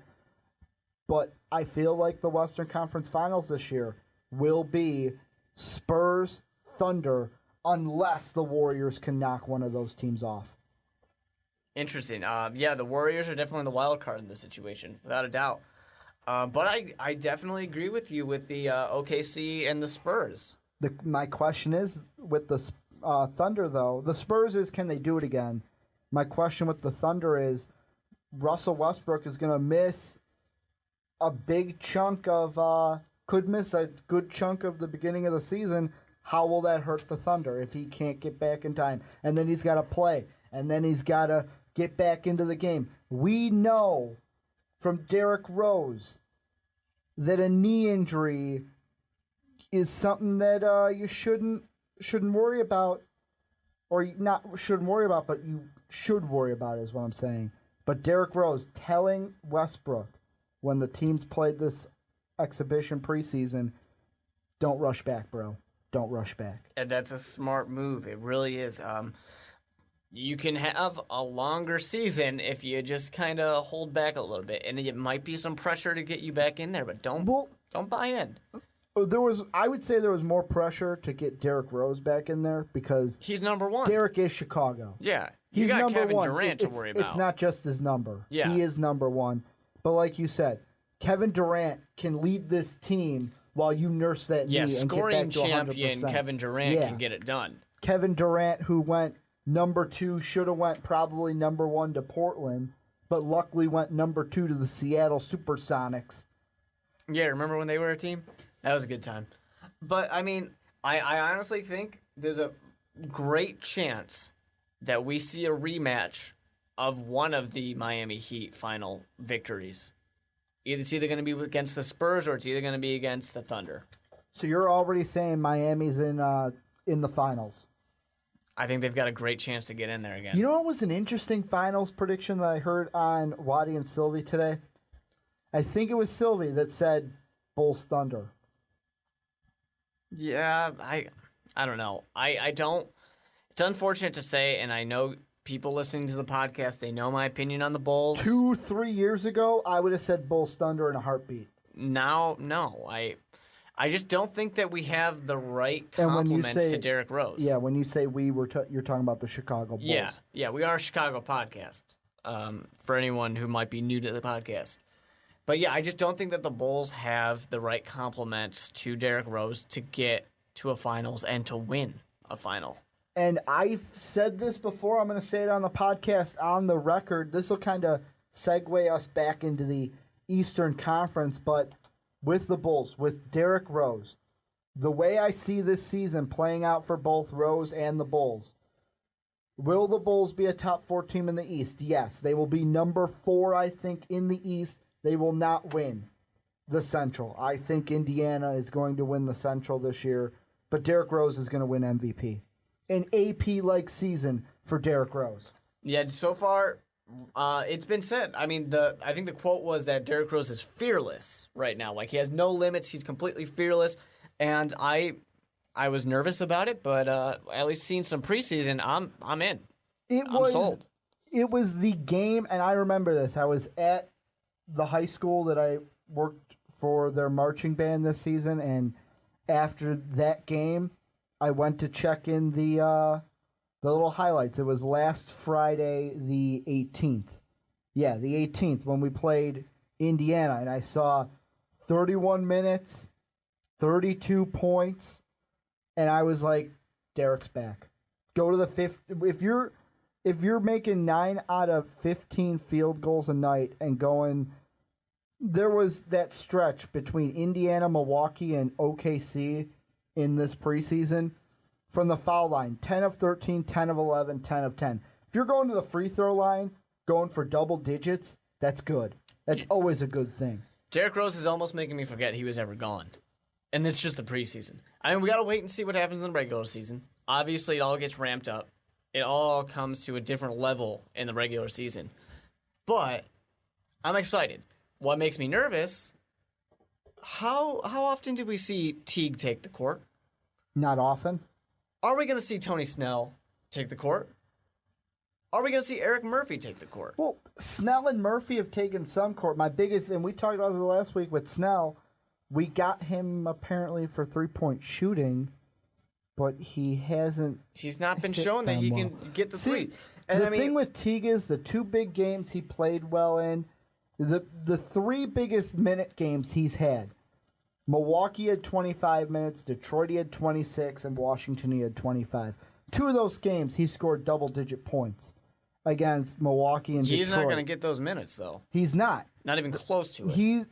But I feel like the Western Conference Finals this year will be Spurs, Thunder, unless the Warriors can knock one of those teams off. Interesting. Yeah, the Warriors are definitely the wild card in this situation, without a doubt. But I definitely agree with you with the OKC and the Spurs. My question is, with the Thunder, though, the Spurs is, can they do it again? My question with the Thunder is, Russell Westbrook is going to miss a big chunk of, could miss a good chunk of the beginning of the season. How will that hurt the Thunder if he can't get back in time? And then he's got to play, and then he's got to get back into the game. We know from Derrick Rose that a knee injury is something that you shouldn't worry about, or not shouldn't worry about, but you should worry about is what I'm saying. But Derrick Rose telling Westbrook when the teams played this exhibition preseason, don't rush back, bro. Don't rush back. And that's a smart move. It really is. You can have a longer season if you just kind of hold back a little bit, and it might be some pressure to get you back in there, but don't buy in. I would say there was more pressure to get Derrick Rose back in there because he's number one. Derrick is Chicago. Yeah, he's got number Kevin one. Durant to worry about. It's not just his number. Yeah, he is number one. But like you said, Kevin Durant can lead this team while you nurse that knee and scoring get back to 100%. champion Kevin Durant can get it done. Kevin Durant, who went number 2, should have went probably number 1 to Portland, but luckily went number 2 to the Seattle Supersonics. Yeah, remember when they were a team? That was a good time. But, I mean, I honestly think there's a great chance that we see a rematch of one of the Miami Heat final victories. It's either going to be against the Spurs or it's either going to be against the Thunder. So you're already saying Miami's in the finals? I think they've got a great chance to get in there again. You know what was an interesting finals prediction that I heard on Waddy and Sylvie today? I think it was Sylvie that said Bulls Thunder. Yeah, I don't know. I don't. It's unfortunate to say, and I know people listening to the podcast, they know my opinion on the Bulls. 2-3 years ago, I would have said Bulls Thunder in a heartbeat. Now, no. I just don't think that we have the right compliments to Derrick Rose. Yeah, when you say you're talking about the Chicago Bulls. Yeah, we are a Chicago podcast, for anyone who might be new to the podcast. But yeah, I just don't think that the Bulls have the right compliments to Derrick Rose to get to a finals and to win a final. And I've said this before, I'm going to say it on the podcast, on the record. This will kind of segue us back into the Eastern Conference, but with the Bulls, with Derrick Rose, the way I see this season playing out for both Rose and the Bulls, will the Bulls be a top 4 team in the East? Yes. They will be number 4, I think, in the East. They will not win the Central. I think Indiana is going to win the Central this year, but Derrick Rose is going to win MVP. An AP-like season for Derrick Rose. Yeah, so far, it's been said. I mean, I think the quote was that Derrick Rose is fearless right now. Like, he has no limits. He's completely fearless. And I was nervous about it, but at least seeing some preseason, I'm in. I'm sold. It was the game, and I remember this. I was at the high school that I worked for their marching band this season, and after that game, I went to check in the little highlights. It was last Friday, the 18th. Yeah, the 18th when we played Indiana, and I saw 31 minutes, 32 points, and I was like, Derek's back. Go to the fifth. If you're making 9 out of 15 field goals a night and going, there was that stretch between Indiana, Milwaukee, and OKC in this preseason from the foul line, 10 of 13, 10 of 11, 10 of 10. If you're going to the free throw line, going for double digits, that's good. That's always a good thing. Derrick Rose is almost making me forget he was ever gone. And it's just the preseason. I mean, we got to wait and see what happens in the regular season. Obviously, it all gets ramped up. It all comes to a different level in the regular season. But I'm excited. What makes me nervous, how often do we see Teague take the court? Not often. Are we going to see Tony Snell take the court? Are we going to see Eric Murphy take the court? Well, Snell and Murphy have taken some court. My biggest, and we talked about it last week with Snell, we got him apparently for three-point shooting, but he hasn't. He's not been shown that he can get the three. And the thing with Teague is the 2 big games he played well in, the 3 biggest minute games he's had. Milwaukee had 25 minutes, Detroit he had 26, and Washington he had 25. 2 of those games he scored double-digit points against Milwaukee and Detroit. He's not going to get those minutes, though. He's not. Not even close to it.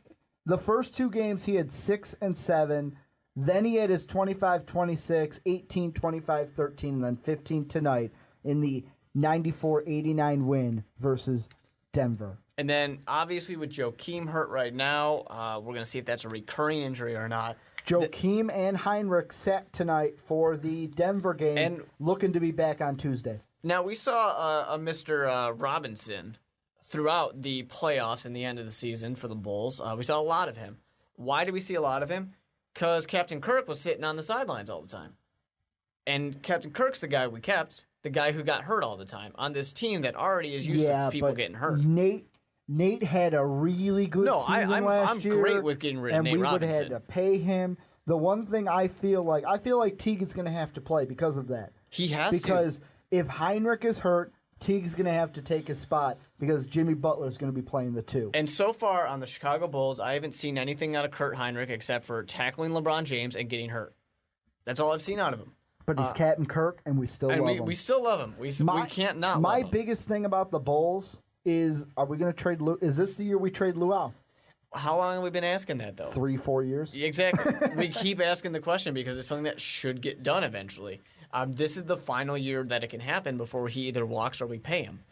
The first 2 games he had 6 and 7. Then he had his 25-26, 18-25-13, and then 15 tonight in the 94-89 win versus Denver. And then, obviously, with Joakim hurt right now, we're going to see if that's a recurring injury or not. Joakim and Heinrich sat tonight for the Denver game, and looking to be back on Tuesday. Now, we saw a Mr. Robinson throughout the playoffs and the end of the season for the Bulls. We saw a lot of him. Why did we see a lot of him? Because Captain Kirk was sitting on the sidelines all the time. And Captain Kirk's the guy we kept, the guy who got hurt all the time, on this team that already is used to people getting hurt. Nate had a really good season last year. I'm great with getting rid of Nate Robinson. And we would have had to pay him. The one thing I feel like Teague is going to have to play because of that. He has to. Because if Heinrich is hurt, Teague's going to have to take his spot because Jimmy Butler is going to be playing the 2. And so far on the Chicago Bulls, I haven't seen anything out of Kurt Heinrich except for tackling LeBron James and getting hurt. That's all I've seen out of him. But he's Captain Kirk, and we still love him. We still love him. We can't not love him. My biggest thing about the Bulls is, are we going to trade Lou? Is this the year we trade Luau? How long have we been asking that, though? 3-4 years. Exactly. We keep asking the question because it's something that should get done eventually. This is the final year that it can happen before he either walks or we pay him.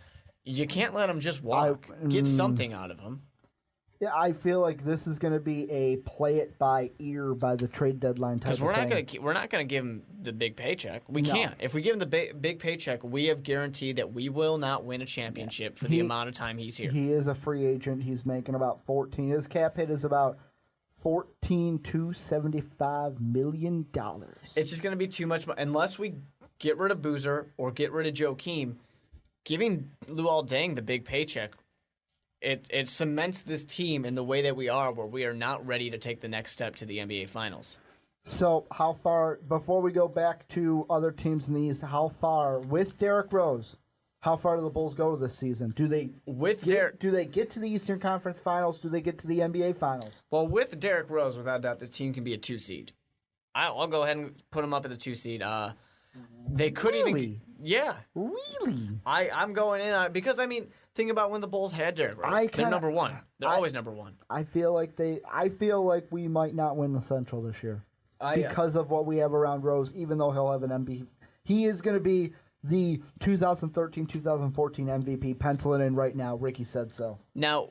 You can't let him just walk. Get something out of him. Yeah, I feel like this is going to be a play it by ear by the trade deadline type of thing. Because we're not going to give him the big paycheck. We can't. If we give him the big paycheck, we have guaranteed that we will not win a championship for the amount of time he's here. He is a free agent. He's making about 14. His cap hit is about $14.275 million. It's just going to be too much. Unless we get rid of Boozer or get rid of Joakim, giving Luol Deng the big paycheck, it cements this team in the way that we are, where we are not ready to take the next step to the NBA Finals. So how far, before we go back to other teams in the East, how far, with Derrick Rose, how far do the Bulls go this season? Do they get to the Eastern Conference Finals? Do they get to the NBA Finals? Well, with Derrick Rose, without a doubt, the team can be a 2 seed. I'll go ahead and put them up at the 2 seed. They could even... Yeah. Really? I'm going in on it because, I mean, think about when the Bulls had Derrick Rose. They're number 1. They're always number 1. I feel like we might not win the Central this year because of what we have around Rose, even though he'll have an MVP. He is going to be the 2013-2014 MVP. Pencil it in right now. Ricky said so. Now,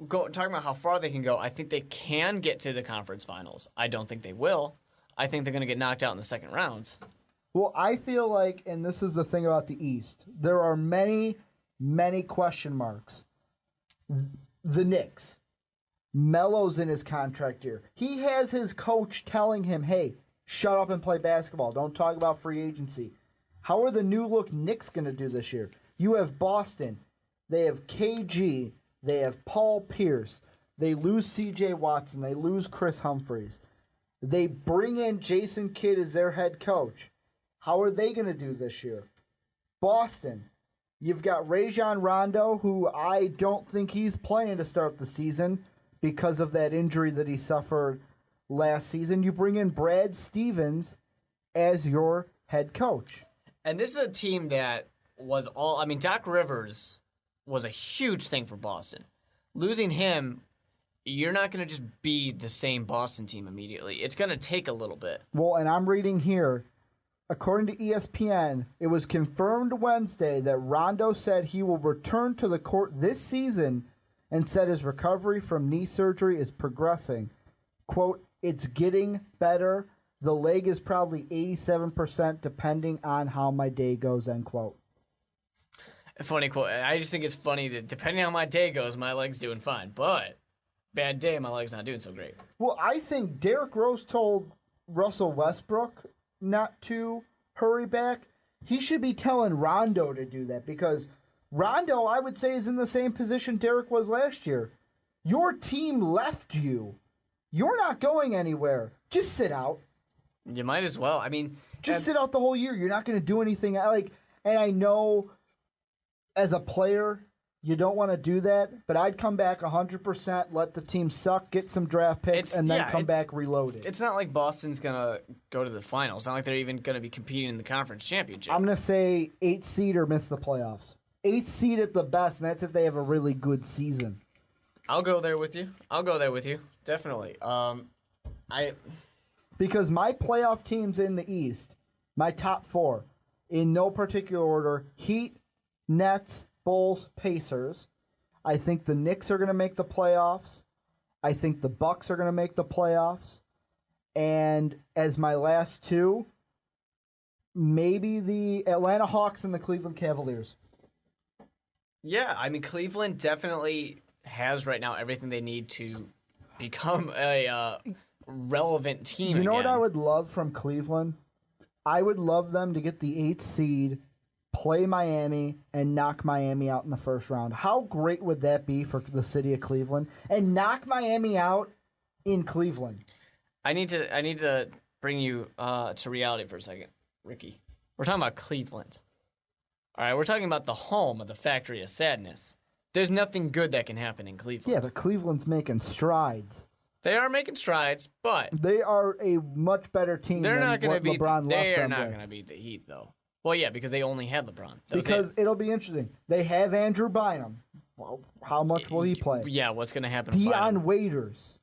talking about how far they can go, I think they can get to the conference finals. I don't think they will. I think they're going to get knocked out in the second round. Well, I feel like, and this is the thing about the East, there are many, many question marks. The Knicks. Melo's in his contract year. He has his coach telling him, hey, shut up and play basketball. Don't talk about free agency. How are the new-look Knicks going to do this year? You have Boston. They have KG. They have Paul Pierce. They lose C.J. Watson. They lose Chris Humphries. They bring in Jason Kidd as their head coach. How are they going to do this year? Boston, you've got Rajon Rondo, who I don't think he's playing to start the season because of that injury that he suffered last season. You bring in Brad Stevens as your head coach. And this is a team that was all... I mean, Doc Rivers was a huge thing for Boston. Losing him, you're not going to just be the same Boston team immediately. It's going to take a little bit. Well, and I'm reading here, according to ESPN, it was confirmed Wednesday that Rondo said he will return to the court this season and said his recovery from knee surgery is progressing. Quote, it's getting better. The leg is probably 87% depending on how my day goes, end quote. A funny quote. I just think it's funny that depending on how my day goes, my leg's doing fine. But bad day, my leg's not doing so great. Well, I think Derrick Rose told Russell Westbrook not to hurry back. He should be telling Rondo to do that because Rondo, I would say, is in the same position Derrick was last year. Your team left you. You're not going anywhere. Just sit out. You might as well. I mean, just sit out the whole year. You're not going to do anything. And I know as a player, you don't want to do that, but I'd come back 100%, let the team suck, get some draft picks, and then come back reloaded. It's not like Boston's going to go to the finals. It's not like they're even going to be competing in the conference championship. I'm going to say 8th seed or miss the playoffs. 8th seed at the best, and that's if they have a really good season. I'll go there with you. Definitely. Because my playoff teams in the East, my top 4, in no particular order, Heat, Nets, Bulls, Pacers. I think the Knicks are going to make the playoffs. I think the Bucks are going to make the playoffs. And as my last 2, maybe the Atlanta Hawks and the Cleveland Cavaliers. Yeah, I mean, Cleveland definitely has right now everything they need to become a relevant team. You know what I would love from Cleveland? I would love them to get the 8th seed, play Miami, and knock Miami out in the first round. How great would that be for the city of Cleveland? And knock Miami out in Cleveland. I need to bring you to reality for a second, Ricky. We're talking about Cleveland. All right, we're talking about the home of the Factory of Sadness. There's nothing good that can happen in Cleveland. Yeah, but Cleveland's making strides. They are making strides, but they are a much better team than what LeBron left them with. They are not going to beat the Heat, though. Well, yeah, because they only had LeBron. Because it'll be interesting. They have Andrew Bynum. Well, how much will he play? Yeah, what's going to happen? Dion Waiters.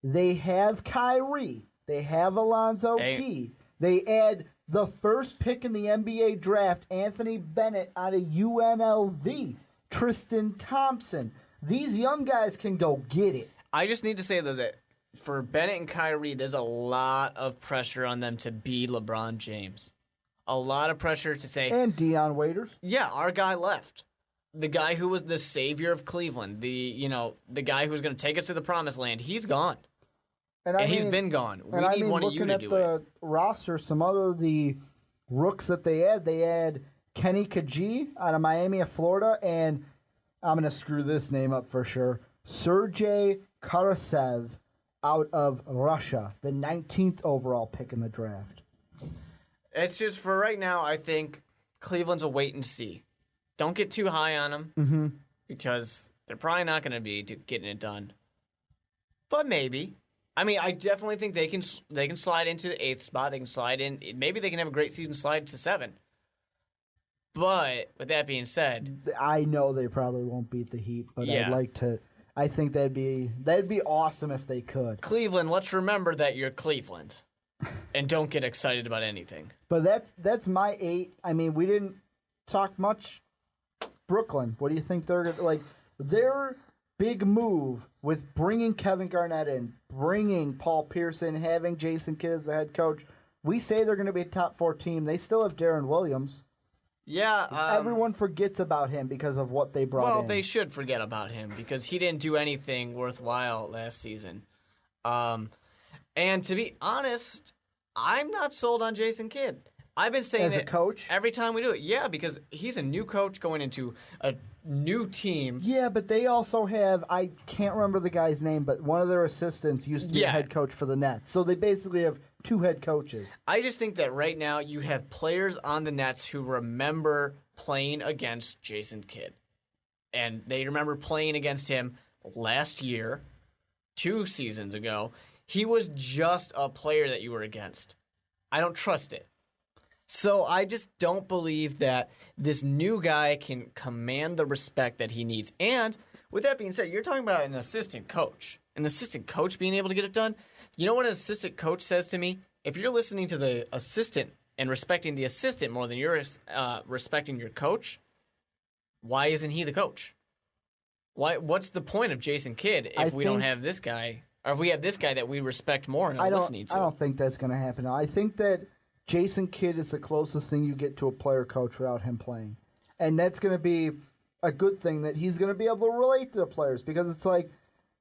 They have Kyrie. They have Alonzo Key. They add the first pick in the NBA draft, Anthony Bennett out of UNLV. Tristan Thompson. These young guys can go get it. I just need to say, though, that for Bennett and Kyrie, there's a lot of pressure on them to be LeBron James. A lot of pressure to say... And Dion Waiters. Yeah, our guy left. The guy who was the savior of Cleveland. The guy who was going to take us to the promised land. He's gone. And he's been gone. We need one of you to do it. Looking at the roster, some other the rooks that they had Kenny Kajee out of Miami of Florida, and I'm going to screw this name up for sure, Sergei Karasev out of Russia, the 19th overall pick in the draft. It's just for right now, I think Cleveland's a wait and see. Don't get too high on them because they're probably not going to be getting it done. But maybe. I mean, I definitely think they can slide into the 8th spot. They can slide in. Maybe they can have a great season, slide to 7. But with that being said, I know they probably won't beat the Heat, but I'd like to. I think that'd be awesome if they could. Cleveland, let's remember that you're Cleveland, and don't get excited about anything. But that's my 8. I mean, we didn't talk much. Brooklyn, what do you think they're gonna like? Their big move with bringing Kevin Garnett in, bringing Paul Pierce in, having Jason Kidd as the head coach. We say they're going to be a top 4 team. They still have Darren Williams. Yeah. Everyone forgets about him because of what they brought in. Well, they should forget about him because he didn't do anything worthwhile last season. And to be honest, I'm not sold on Jason Kidd. I've been saying as a coach every time we do it. Yeah, because he's a new coach going into a new team. Yeah, but they also have, I can't remember the guy's name, but one of their assistants used to be a head coach for the Nets. So they basically have 2 head coaches. I just think that right now you have players on the Nets who remember playing against Jason Kidd. And they remember playing against him last year, 2 seasons ago. He was just a player that you were against. I don't trust it. So I just don't believe that this new guy can command the respect that he needs. And with that being said, you're talking about an assistant coach. An assistant coach being able to get it done. You know what an assistant coach says to me? If you're listening to the assistant and respecting the assistant more than you're respecting your coach, why isn't he the coach? What's the point of Jason Kidd if we don't have this guy, or if we have this guy that we respect more and are listening to? I don't think that's going to happen. I think that Jason Kidd is the closest thing you get to a player coach without him playing. And that's going to be a good thing, that he's going to be able to relate to the players, because it's like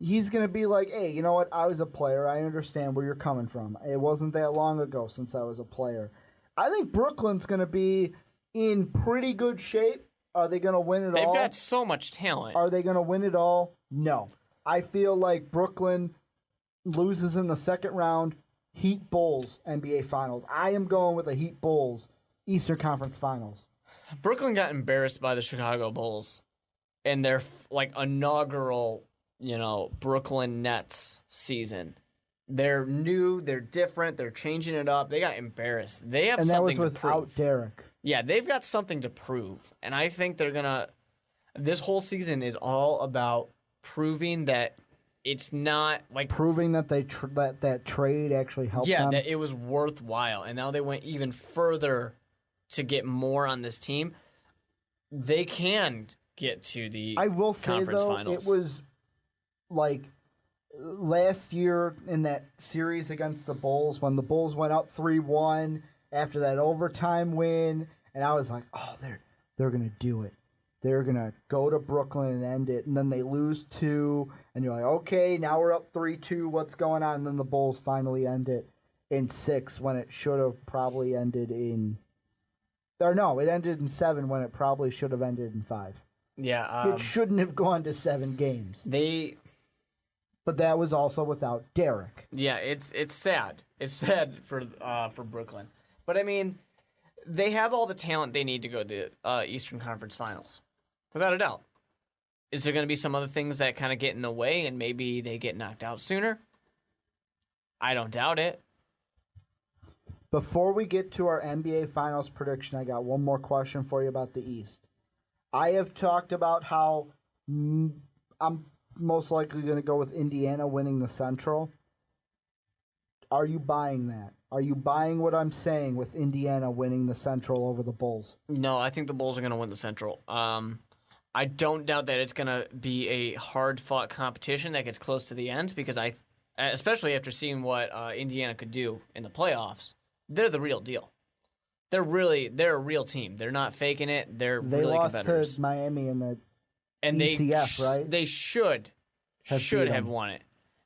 he's going to be like, hey, you know what? I was a player. I understand where you're coming from. It wasn't that long ago since I was a player. I think Brooklyn's going to be in pretty good shape. Are they going to win it all? They've got so much talent. Are they going to win it all? No. I feel like Brooklyn loses in the second round. Heat Bulls NBA Finals. I am going with the Heat Bulls Eastern Conference Finals. Brooklyn got embarrassed by the Chicago Bulls in their inaugural, Brooklyn Nets season. They're new, they're different, they're changing it up. They got embarrassed. They have something to prove. And that was without Derek. Yeah, they've got something to prove. And I think they're going to – this whole season is all about proving that it's not like – proving that that trade actually helped them. Yeah, that it was worthwhile. And now they went even further to get more on this team. They can get to the I will say, conference though, finals. It was like last year in that series against the Bulls when the Bulls went up 3-1 after that overtime win, and I was like, oh, they're going to do it. They're going to go to Brooklyn and end it, and then they lose 2, and you're like, okay, now we're up 3-2, what's going on? And then the Bulls finally end it in 6 when it should have probably ended in... Or no, it ended in 7 when it probably should have ended in 5. Yeah. It shouldn't have gone to 7 games. But that was also without Derek. Yeah, it's sad. It's sad for Brooklyn. But, I mean, they have all the talent they need to go to the Eastern Conference Finals, without a doubt. Is there going to be some other things that kind of get in the way and maybe they get knocked out sooner? I don't doubt it. Before we get to our NBA Finals prediction, I got one more question for you about the East. I have talked about how I'm most likely going to go with Indiana winning the Central. Are you buying that? Are you buying what I'm saying with Indiana winning the Central over the Bulls? No, I think the Bulls are going to win the Central. I don't doubt that it's going to be a hard-fought competition that gets close to the end, because especially after seeing what Indiana could do in the playoffs, they're the real deal. They're a real team. They're not faking it. They're really competitors. They lost to Miami in the ECF, right? They should have won it.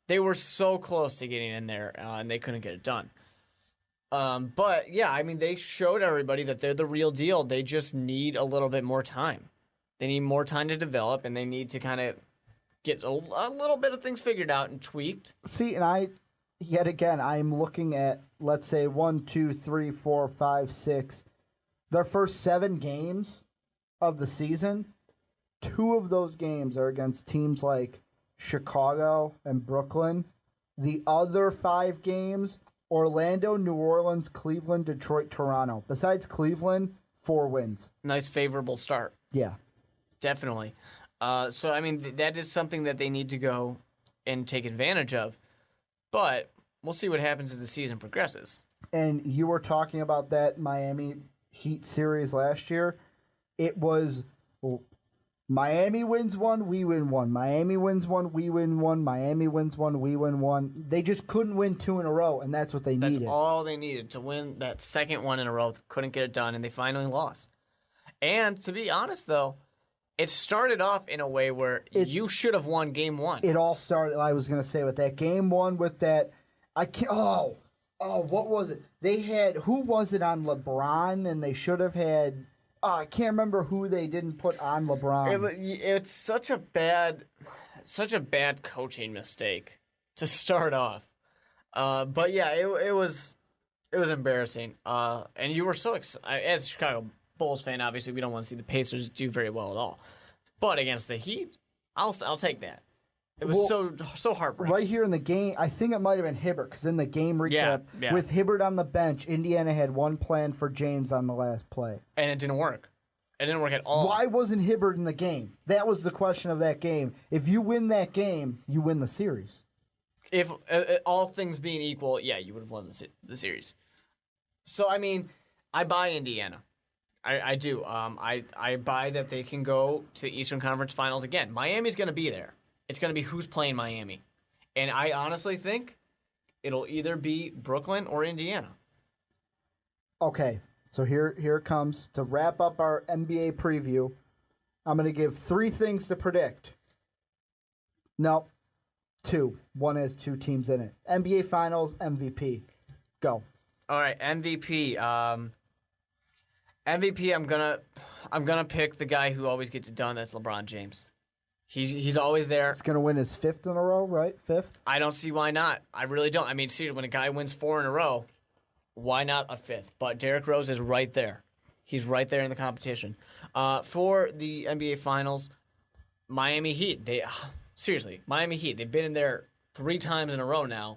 They were so close to getting in there, and they couldn't get it done. But, yeah, I mean, they showed everybody that they're the real deal. They just need a little bit more time. They need more time to develop, and they need to kind of get a little bit of things figured out and tweaked. See, and I'm looking at, let's say, 1, 2, 3, 4, 5, 6. Their first 7 games of the season, 2 of those games are against teams like Chicago and Brooklyn. The other 5 games, Orlando, New Orleans, Cleveland, Detroit, Toronto. Besides Cleveland, 4 wins. Nice favorable start. Yeah. Definitely. So, I mean, that is something that they need to go and take advantage of. But we'll see what happens as the season progresses. And you were talking about that Miami Heat series last year. It was Miami wins 1, we win 1. Miami wins 1, we win 1. Miami wins 1, we win 1. They just couldn't win 2 in a row, and that's what they needed. That's all they needed to win that second one in a row. Couldn't get it done, and they finally lost. And to be honest, though, it started off in a way where you should have won game 1. It all started, I was going to say, with that game 1 with that, what was it? They had, who was it on LeBron, and they should have had, I can't remember who they didn't put on LeBron. It's such a bad coaching mistake to start off. But yeah, it was embarrassing. And you were so excited. As a Chicago Bulls fan, obviously we don't want to see the Pacers do very well at all. But against the Heat, I'll take that. It was so heartbreaking. Right here in the game, I think it might have been Hibbert, because in the game recap, with Hibbert on the bench, Indiana had one plan for James on the last play. And it didn't work. It didn't work at all. Why wasn't Hibbert in the game? That was the question of that game. If you win that game, you win the series. If all things being equal, yeah, you would have won the series. So, I mean, I buy Indiana. I do. I buy that they can go to the Eastern Conference Finals again. Miami's going to be there. It's going to be who's playing Miami. And I honestly think it'll either be Brooklyn or Indiana. Okay, so here it comes. To wrap up our NBA preview, I'm going to give 3 things to predict. No, 2. One has 2 teams in it. NBA Finals, MVP. Go. All right, MVP. MVP, I'm gonna pick the guy who always gets it done. That's LeBron James. He's always there. He's gonna win his 5th in a row, right? 5th. I don't see why not. I really don't. I mean, seriously, when a guy wins 4 in a row, why not a 5th? But Derrick Rose is right there. He's right there in the competition. For the NBA Finals, Miami Heat. Seriously, Miami Heat. They've been in there 3 times in a row now.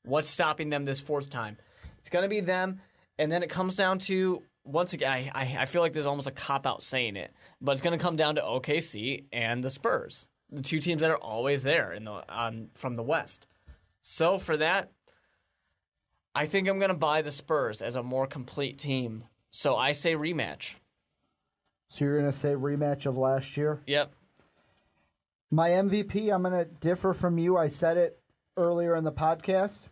What's stopping them this 4th time? It's gonna be them, and then it comes down to. Once again, I feel like there's almost a cop-out saying it, but it's going to come down to OKC and the Spurs, the 2 teams that are always there from the West. So for that, I think I'm going to buy the Spurs as a more complete team. So I say rematch. So you're going to say rematch of last year? Yep. My MVP, I'm going to differ from you. I said it earlier in the podcast.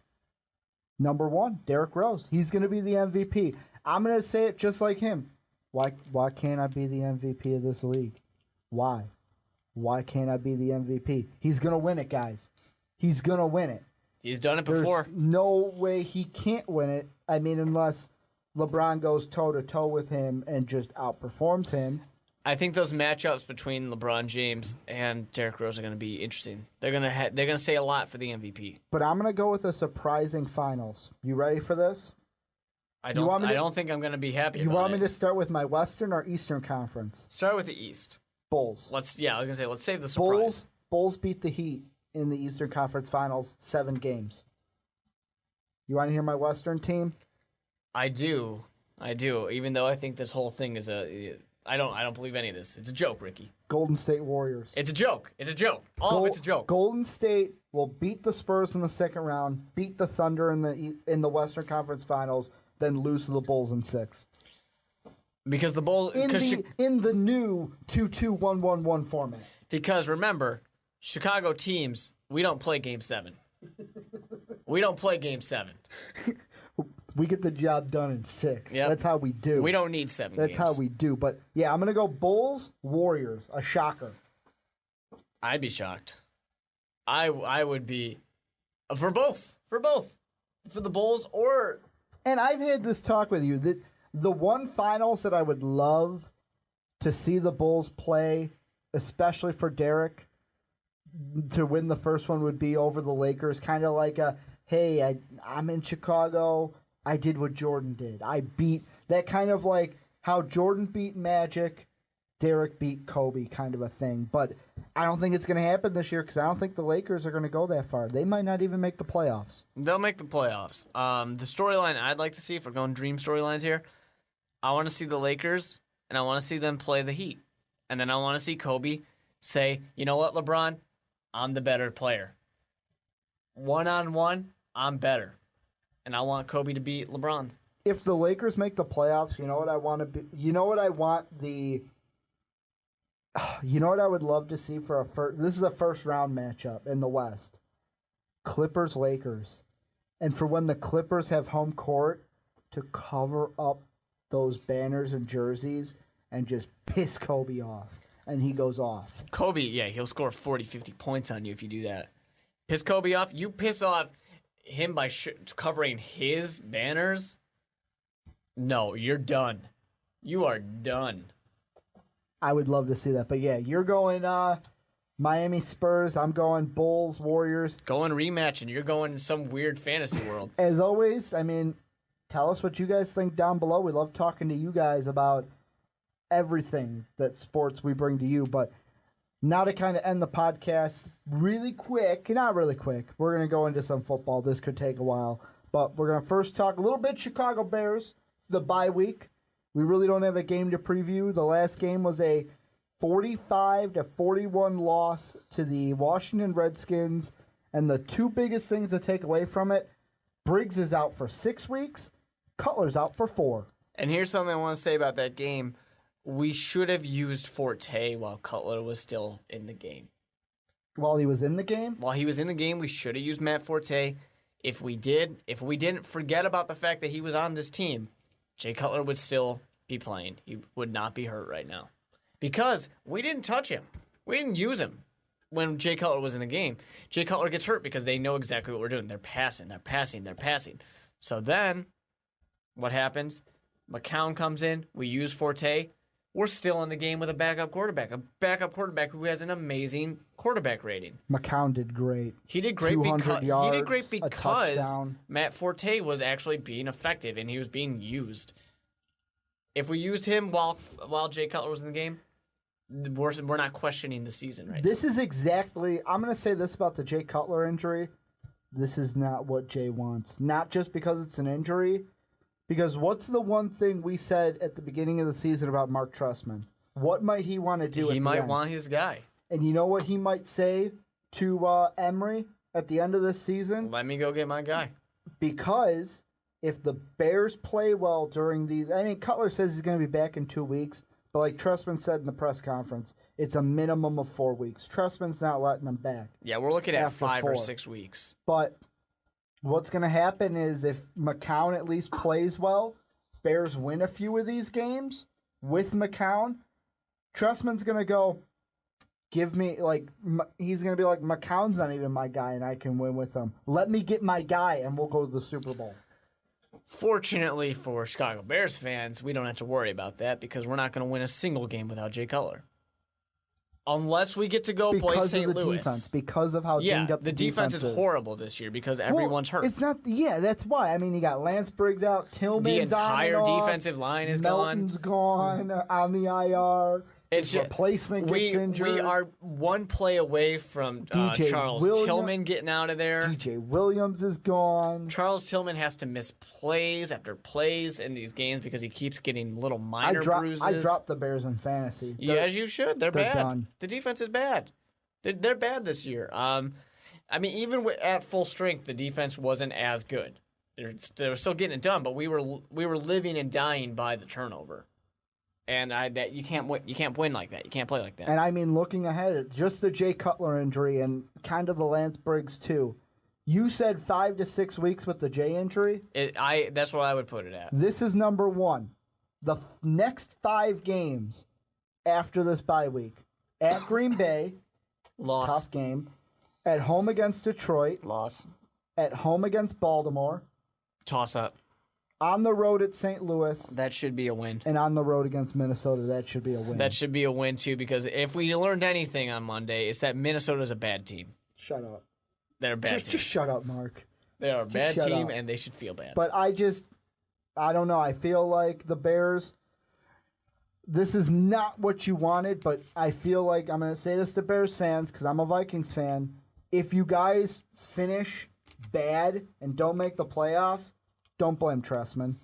Number 1, Derrick Rose. He's going to be the MVP. I'm going to say it just like him. Why can't I be the MVP of this league? Why? Why can't I be the MVP? He's going to win it, guys. He's going to win it. He's done it before. There's no way he can't win it. I mean, unless LeBron goes toe-to-toe with him and just outperforms him. I think those matchups between LeBron James and Derrick Rose are going to be interesting. They're going to say a lot for the MVP. But I'm going to go with a surprising finals. You ready for this? I don't think I'm going to be happy. You want me to start with my Western or Eastern Conference? Start with the East. Bulls. I was going to say, let's save the surprise. Bulls beat the Heat in the Eastern Conference Finals 7 games. You want to hear my Western team? I do. Even though I think this whole thing is I don't believe any of this. It's a joke, Ricky. Golden State Warriors. It's a joke. It's a joke. All of it's a joke. Golden State will beat the Spurs in the 2nd round, beat the Thunder in the Western Conference Finals, then lose to the Bulls in 6. Because the Bulls in the new 2-2-1-1-1 format. Because remember, Chicago teams, we don't play Game 7. We don't play Game 7. We get the job done in 6. Yep. That's how we do. We don't need 7 That's games. how we do. But yeah, I'm gonna go Bulls, Warriors, a shocker. I'd be shocked. I would be for both. For the Bulls or. And I've had this talk with you that the one finals that I would love to see the Bulls play, especially for Derek, to win the first one would be over the Lakers. Kind of like hey, I'm in Chicago. I did what Jordan did. I beat that kind of like how Jordan beat Magic, Derek beat Kobe kind of a thing. But I don't think it's going to happen this year because I don't think the Lakers are going to go that far. They might not even make the playoffs. They'll make the playoffs. The storyline I'd like to see, if we're going dream storylines here, I want to see the Lakers, and I want to see them play the Heat. And then I want to see Kobe say, you know what, LeBron? I'm the better player. 1-on-1, I'm better. And I want Kobe to beat LeBron. If the Lakers make the playoffs, you know what I want to be? You know what I want the... You know what I would love to see for a first... This is a first-round matchup in the West. Clippers-Lakers. And for when the Clippers have home court, to cover up those banners and jerseys and just piss Kobe off. And he goes off. Kobe, yeah, he'll score 40, 50 points on you if you do that. Piss Kobe off? You piss off him by covering his banners? No, you're done. You are done. I would love to see that. But yeah, you're going Miami Spurs. I'm going Bulls, Warriors. Going rematch, and you're going in some weird fantasy world. As always, I mean, tell us what you guys think down below. We love talking to you guys about everything that sports we bring to you. But Now to kind of end the podcast really quick, not really quick. We're going to go into some football. This could take a while. But we're going to first talk a little bit Chicago Bears, the bye week. We really don't have a game to preview. The last game was a 45-41 loss to the Washington Redskins. And the two biggest things to take away from it, Briggs is out for 6 weeks, Cutler's out for 4. And here's something I want to say about that game. We should have used Forte while Cutler was still in the game. While he was in the game? While he was in the game, we should have used Matt Forte. If we didn't forget about the fact that he was on this team, Jay Cutler would still be playing. He would not be hurt right now. Because we didn't touch him. We didn't use him when Jay Cutler was in the game. Jay Cutler gets hurt because they know exactly what we're doing. They're passing. So then, what happens? McCown comes in. We use Forte. We're still in the game with a backup quarterback who has an amazing quarterback rating. McCown did great. He did great because touchdown. Matt Forte was actually being effective and he was being used. If we used him while Jay Cutler was in the game, we're not questioning the season right This is exactly, I'm going to say this about the Jay Cutler injury. This is not what Jay wants. Not just because it's an injury. Because what's the one thing we said at the beginning of the season about Mark Trestman? What might he want to do? He might want his guy. And you know what he might say to Emery at the end of this season? Let me go get my guy. Because if the Bears play well during these... I mean, Cutler says he's going to be back in 2 weeks. But like Trestman said in the press conference, it's a minimum of 4 weeks. Trestman's not letting him back. Yeah, we're looking at 5 or 6 weeks. But... what's going to happen is if McCown at least plays well, Bears win a few of these games with McCown, Trestman's going to go, he's going to be like, McCown's not even my guy and I can win with him. Let me get my guy and we'll go to the Super Bowl. Fortunately for Chicago Bears fans, we don't have to worry about that because we're not going to win a single game without Jay Cutler. Unless we get to go play St. Louis. Defense, because of how dinged up the defense is horrible this year because everyone's hurt. It's not. Yeah, that's why. I mean, you got Lance Briggs out, Tillman's the entire on defensive line is Melton's gone on the IR. It's replacement gets injured. We are one play away from Charles Tillman getting out of there. DJ Williams is gone. Charles Tillman has to miss plays after plays in these games because he keeps getting little minor bruises. I dropped the Bears in fantasy. As you should. They're bad. Done. The defense is bad. They're bad this year. I mean, even at full strength, the defense wasn't as good. They were still getting it done, but we were living and dying by the turnover. And you can't win like that. You can't play like that. And I mean, looking ahead, just the Jay Cutler injury and kind of the Lance Briggs too. You said 5 to 6 weeks with the Jay injury. That's what I would put it at. This is number one. The next 5 games after this bye week: at Green Bay, loss, tough game; at home against Detroit, loss; at home against Baltimore, toss up. On the road at St. Louis. That should be a win. And on the road against Minnesota, that should be a win. That should be a win, too, because if we learned anything on Monday, it's that Minnesota's a bad team. Shut up. They're a bad team. Just shut up, Mark. They are a bad team, and they should feel bad. But I don't know. I feel like the Bears, this is not what you wanted, but I feel like, I'm going to say this to Bears fans, because I'm a Vikings fan. If you guys finish bad and don't make the playoffs, don't blame Trestman.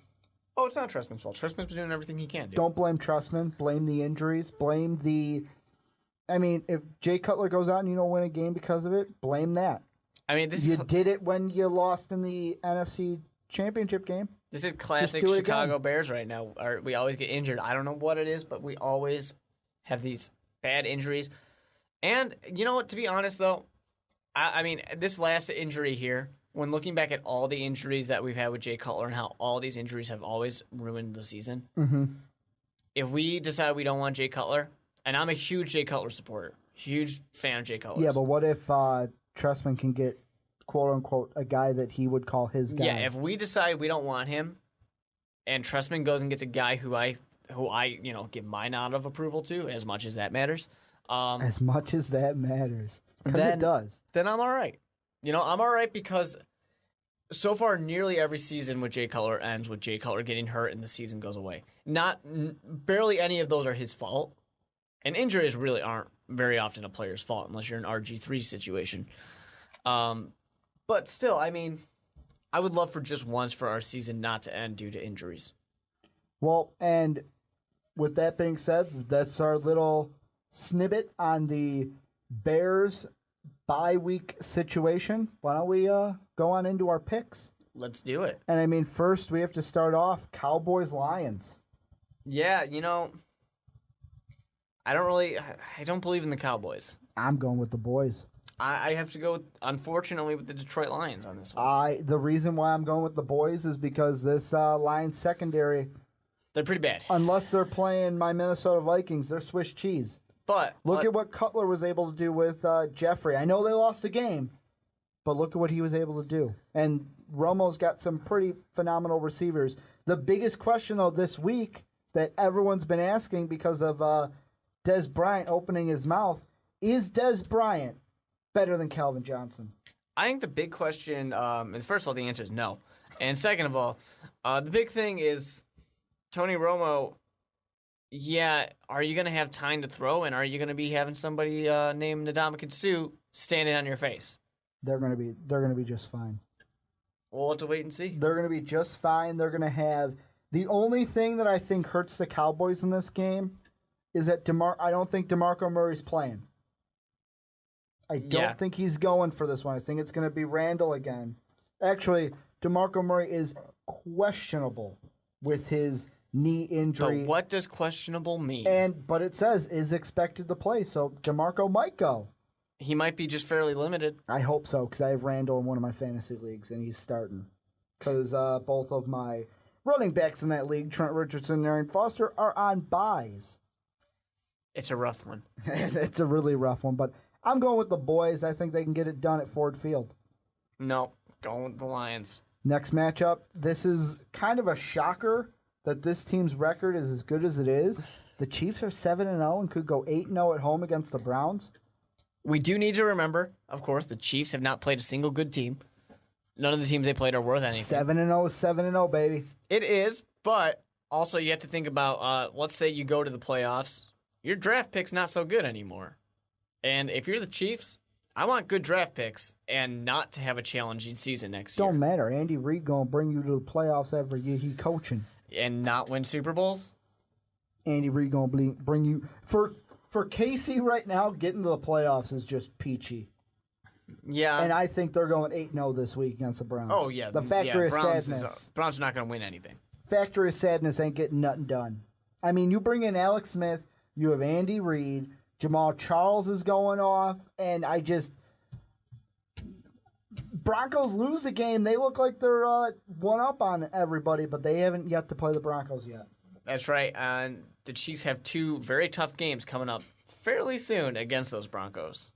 Oh, it's not Trestman's fault. Trestman's been doing everything he can do. Don't blame Trestman. Blame the injuries. Blame the... I mean, if Jay Cutler goes out and you don't win a game because of it, blame that. I mean, you did it when you lost in the NFC Championship game. This is classic Chicago Bears right now. We always get injured. I don't know what it is, but we always have these bad injuries. And, you know what, to be honest, though, I mean, this last injury here... when looking back at all the injuries that we've had with Jay Cutler and how all these injuries have always ruined the season, if we decide we don't want Jay Cutler, and I'm a huge Jay Cutler supporter, huge fan of Jay Cutler. Yeah, but what if Trestman can get, quote-unquote, a guy that he would call his guy? Yeah, if we decide we don't want him, and Trestman goes and gets a guy who I give my nod of approval to, as much as that matters. As much as that matters. Because it does. Then I'm all right. I'm all right because so far nearly every season with Jay Cutler ends with Jay Cutler getting hurt and the season goes away. Barely any of those are his fault. And injuries really aren't very often a player's fault unless you're in an RG3 situation. But still, I mean, I would love for just once for our season not to end due to injuries. Well, and with that being said, that's our little snippet on the Bears bye week situation. Why don't we go on into our picks? Let's do it. And I mean, first we have to start off Cowboys-Lions. Yeah, I don't believe in the Cowboys. I'm going with the boys. I have to go, unfortunately, with the Detroit Lions on this one. The reason why I'm going with the boys is because this Lions secondary, They're pretty bad. unless they're playing my Minnesota Vikings, they're Swiss cheese. But Look at what Cutler was able to do with Jeffrey. I know they lost the game, but look at what he was able to do. And Romo's got some pretty phenomenal receivers. The biggest question, though, this week that everyone's been asking because of Dez Bryant opening his mouth, is Dez Bryant better than Calvin Johnson? I think the big question, and first of all, the answer is no. And second of all, the big thing is Tony Romo, are you going to have time to throw, and are you going to be having somebody named Ndamukong Suh standing on your face? They're going to be just fine. We'll have to wait and see. They're going to be just fine. They're going to have the only thing that I think hurts the Cowboys in this game is that I don't think DeMarco Murray's playing. I don't think he's going for this one. I think it's going to be Randall again. Actually, DeMarco Murray is questionable with his knee injury. But what does questionable mean? But it says is expected to play, so DeMarco might go. He might be just fairly limited. I hope so, because I have Randall in one of my fantasy leagues, and he's starting. Because both of my running backs in that league, Trent Richardson and Aaron Foster, are on buys. It's a rough one. It's a really rough one, but I'm going with the boys. I think they can get it done at Ford Field. No, going with the Lions. Next matchup, this is kind of a shocker that this team's record is as good as it is. The Chiefs are 7-0 and could go 8-0 at home against the Browns. We do need to remember, of course, the Chiefs have not played a single good team. None of the teams they played are worth anything. 7-0 is 7-0, baby. It is, but also you have to think about, let's say you go to the playoffs. Your draft pick's not so good anymore. And if you're the Chiefs, I want good draft picks and not to have a challenging season next year. Don't matter. Andy Reid going to bring you to the playoffs every year he coaching. And not win Super Bowls? Andy Reid going to bring you... For KC right now, getting to the playoffs is just peachy. Yeah. And I think they're going 8-0 this week against the Browns. Oh, yeah. The factory of Browns sadness. Browns are not going to win anything. Factory of sadness ain't getting nothing done. I mean, you bring in Alex Smith, you have Andy Reid, Jamal Charles is going off, and Broncos lose a game. They look like they're one up on everybody, but they haven't yet to play the Broncos yet. That's right. And the Chiefs have two very tough games coming up fairly soon against those Broncos.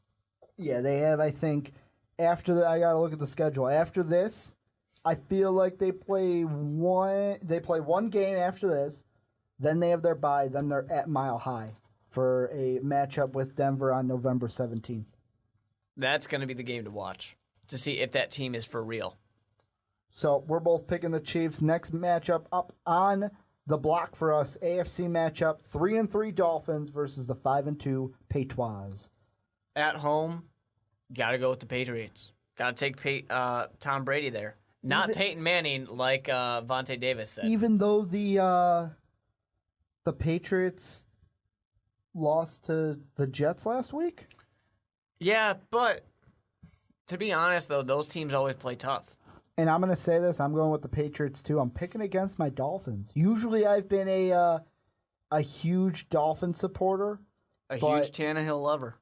Yeah, they have, I think, I got to look at the schedule. After this, I feel like they play one game after this, then they have their bye, then they're at Mile High for a matchup with Denver on November 17th. That's going to be the game to watch to see if that team is for real. So we're both picking the Chiefs. Next matchup up on the block for us, AFC matchup, 3-3 Dolphins versus the 5-2 Patriots. At home, got to go with the Patriots. Got to take Tom Brady there. Not Peyton Manning like Vontae Davis said. Even though the Patriots lost to the Jets last week? Yeah, but to be honest, though, those teams always play tough. And I'm going to say this, I'm going with the Patriots, too. I'm picking against my Dolphins. Usually I've been a huge Dolphin supporter. Huge Tannehill lover.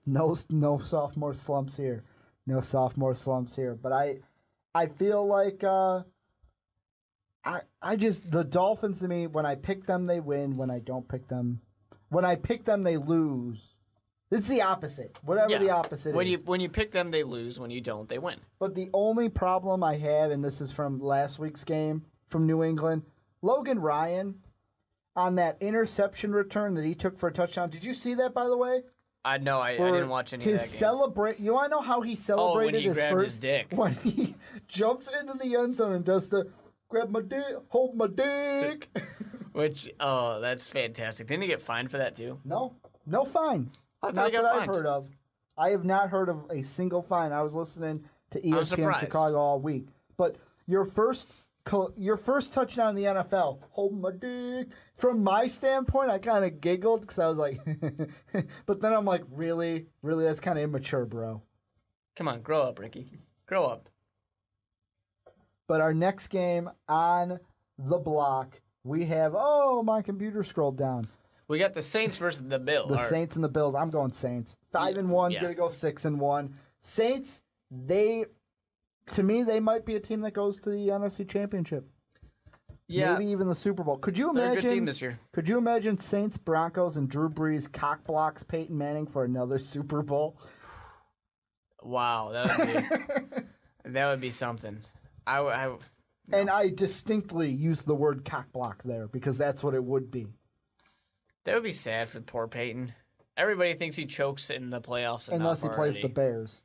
No sophomore slumps here. No sophomore slumps here. But I feel like the Dolphins to me, when I pick them, they win. When I don't pick them, when I pick them, they lose. It's the opposite. Whatever the opposite is. When you pick them, they lose. When you don't, they win. But the only problem I have, and this is from last week's game from New England, Logan Ryan, on that interception return that he took for a touchdown. Did you see that, by the way? I didn't watch any of that game. You want to know how he celebrated when he grabbed his dick. When he jumps into the end zone and does the grab my dick, hold my dick. Which, that's fantastic. Didn't he get fined for that, too? No. No fine. I thought Not he got that I've fined. heard of. I have not heard of a single fine. I was listening to ESPN surprised. Chicago all week. But your first touchdown in the NFL, hold my dick. From my standpoint, I kind of giggled because I was like, but then I'm like, really, that's kind of immature, bro. Come on, grow up, Ricky. Grow up. But our next game on the block, we have, my computer scrolled down. We got the Saints versus the Bills. The Saints and the Bills. I'm going Saints. 5-1, Yeah. gonna go 6-1. Saints, to me, they might be a team that goes to the NFC Championship. Yeah. Maybe even the Super Bowl. Could you They're imagine? a good team this year. Could you imagine Saints, Broncos, and Drew Brees cock blocks Peyton Manning for another Super Bowl? Wow, that would be something. And I distinctly use the word cock block there because that's what it would be. That would be sad for poor Peyton. Everybody thinks he chokes in the playoffs Unless he plays the Bears.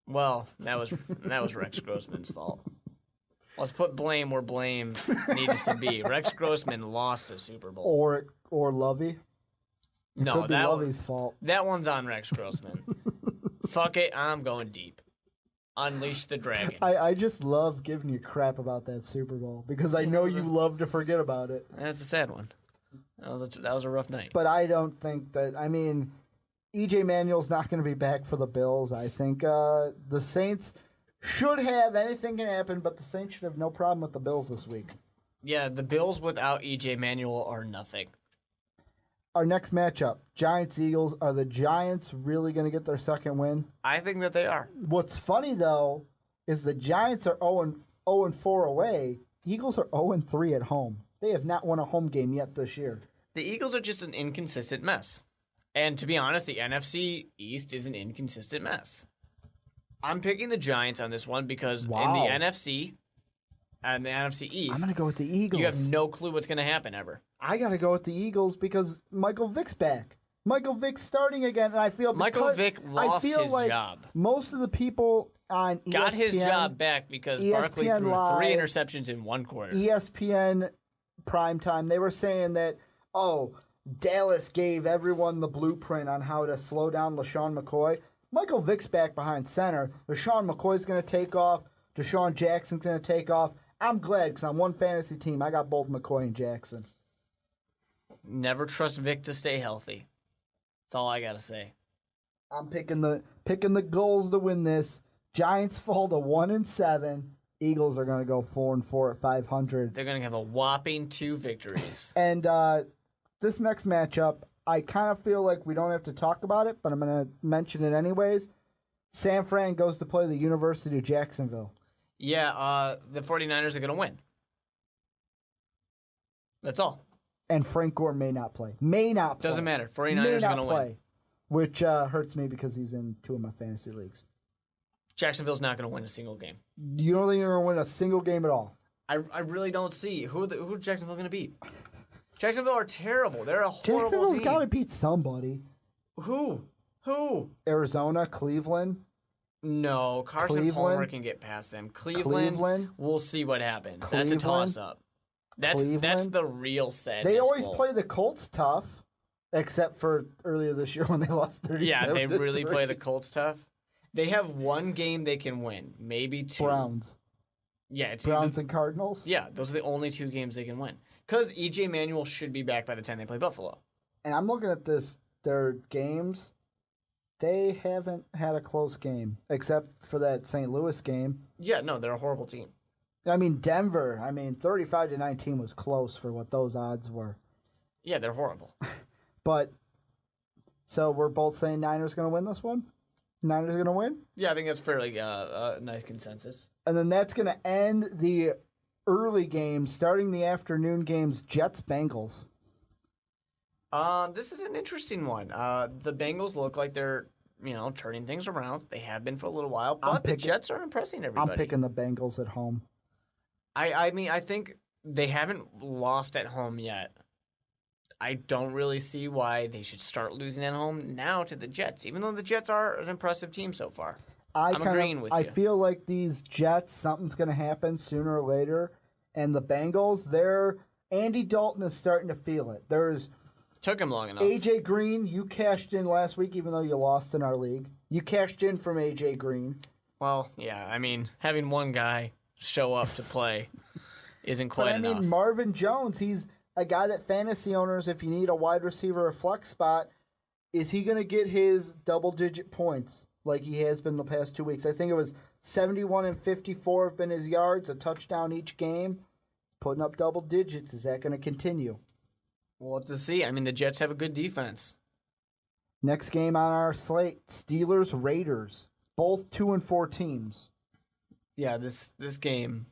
Well, that was Rex Grossman's fault. Let's put blame where blame needs to be. Rex Grossman lost a Super Bowl. Or Lovey. It No, could be Lovey's fault. That one's on Rex Grossman. Fuck it, I'm going deep. Unleash the dragon. I just love giving you crap about that Super Bowl because I know you love to forget about it. That's a sad one. That was a rough night. But I don't think that. I mean, EJ Manuel's not going to be back for the Bills. I think the Saints should have, anything can happen, but the Saints should have no problem with the Bills this week. Yeah, the Bills without EJ Manuel are nothing. Our next matchup, Giants-Eagles. Are the Giants really going to get their second win? I think that they are. What's funny, though, is the Giants are 0-4 away. Eagles are 0-3 at home. They have not won a home game yet this year. The Eagles are just an inconsistent mess. And to be honest, the NFC East is an inconsistent mess. I'm picking the Giants on this one because in the NFC and the NFC East, I'm going to go with the Eagles. you have no clue what's going to happen ever. I got to go with the Eagles because Michael Vick's back. Michael Vick's starting again, and I feel Michael Vick lost his like job. Most of the people on ESPN, Got his job back because Barkley ESPN threw Live, 3 interceptions in one quarter. ESPN primetime, they were saying that, Dallas gave everyone the blueprint on how to slow down LaShawn McCoy. Michael Vick's back behind center. LaShawn McCoy's going to take off. Deshaun Jackson's going to take off. I'm glad because on one fantasy team, I got both McCoy and Jackson. Never trust Vic to stay healthy. That's all I got to say. I'm picking the goals to win this. Giants fall to 1-7. Eagles are going to go 4-4 at 500. They're going to have a whopping 2 victories. And this next matchup, I kind of feel like we don't have to talk about it, but I'm going to mention it anyways. San Fran goes to play the University of Jacksonville. Yeah, the 49ers are going to win. That's all. And Frank Gore may not play. May not play. Doesn't matter. 49ers are going to win. Which hurts me because he's in 2 of my fantasy leagues. Jacksonville's not going to win a single game. You don't think you're going to win a single game at all? I really don't see. Who's Jacksonville going to beat? Jacksonville are terrible. They're a horrible Jacksonville's team. got to beat somebody. Who? Arizona, Cleveland. No, Carson Palmer can get past them. Cleveland, we'll see what happens. That's a toss-up. That's the real sadness. They always play the Colts tough, except for earlier this year when they lost 37-3. Yeah, they really play the Colts tough. They have one game they can win, maybe 2. Browns. Yeah, it's Browns and Cardinals. Yeah, those are the only 2 games they can win. Because EJ Manuel should be back by the time they play Buffalo. And I'm looking at their games. They haven't had a close game, except for that St. Louis game. Yeah, no, they're a horrible team. I mean, Denver, 35-19 was close for what those odds were. Yeah, they're horrible. But, so we're both saying Niners going to win this one? Niners going to win? Yeah, I think that's fairly a nice consensus. And then that's going to end the early games, starting the afternoon games, Jets-Bengals. This is an interesting one. The Bengals look like they're, turning things around. They have been for a little while, but the Jets are impressing everybody. I'm picking the Bengals at home. I think they haven't lost at home yet. I don't really see why they should start losing at home now to the Jets, even though the Jets are an impressive team so far. I'm agreeing with you. I feel like these Jets, something's going to happen sooner or later. And the Bengals, Andy Dalton is starting to feel it. Took him long enough. AJ Green, you cashed in last week, even though you lost in our league. You cashed in from AJ Green. Well, yeah, I mean, having one guy show up to play isn't quite enough. I mean, Marvin Jones, he's a guy that fantasy owners, if you need a wide receiver or flex spot, is he going to get his double-digit points like he has been the past 2 weeks? I think it was 71 and 54 have been his yards, a touchdown each game. Putting up double digits. Is that going to continue? We'll have to see. I mean, the Jets have a good defense. Next game on our slate, Steelers-Raiders. Both 2-4 teams. Yeah, this game,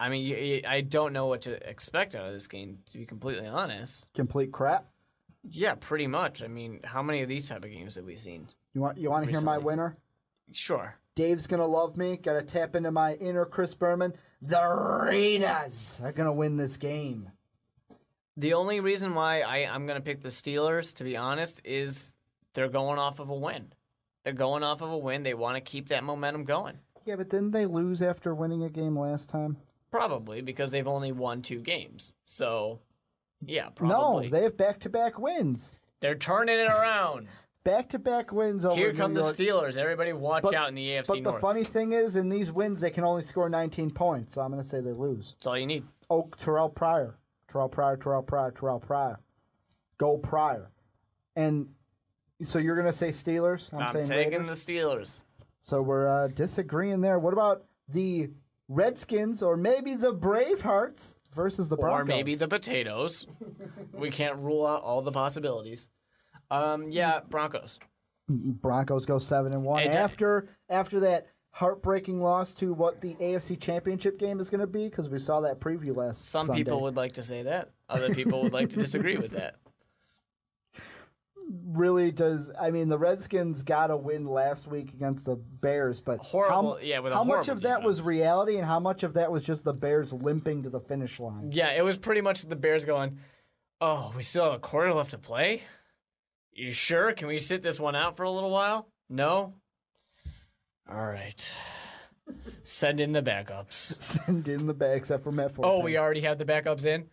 I mean, I don't know what to expect out of this game, to be completely honest. Complete crap? Yeah, pretty much. I mean, how many of these type of games have we seen? You want to hear my winner? Sure. Dave's going to love me. Got to tap into my inner Chris Berman. The Raiders are going to win this game. The only reason why I'm going to pick the Steelers, to be honest, is they're going off of a win. They're going off of a win. They want to keep that momentum going. Yeah, but didn't they lose after winning a game last time? Probably, because they've only won 2 games. So, yeah, probably. No, they have back-to-back wins. They're turning it around. Back-to-back wins over Here come New the York. Steelers. Everybody watch out in the AFC But North. the funny thing is, in these wins, they can only score 19 points. So I'm going to say they lose. That's all you need. Oh, Terrell Pryor. Terrell Pryor. Go Pryor. And so you're going to say Steelers? I'm saying taking Raiders? the Steelers. So we're disagreeing there. What about the Redskins or maybe the Bravehearts versus the Broncos? Or maybe the Potatoes. We can't rule out all the possibilities. Yeah, Broncos. Broncos go 7-1 after that heartbreaking loss to what the AFC Championship game is going to be, because we saw that preview last Some people would like to say that. Other people would like to disagree with that. Really does. I mean, the Redskins got a win last week against the Bears, but Horrible, how much of that was reality and how much of that was just the Bears limping to the finish line? Yeah, it was pretty much the Bears going, oh, we still have a quarter left to play? You sure? Can we sit this one out for a little while? No? All right. Send in the backups. Send in the back, except for Matt Forte. Oh, we already have the backups in?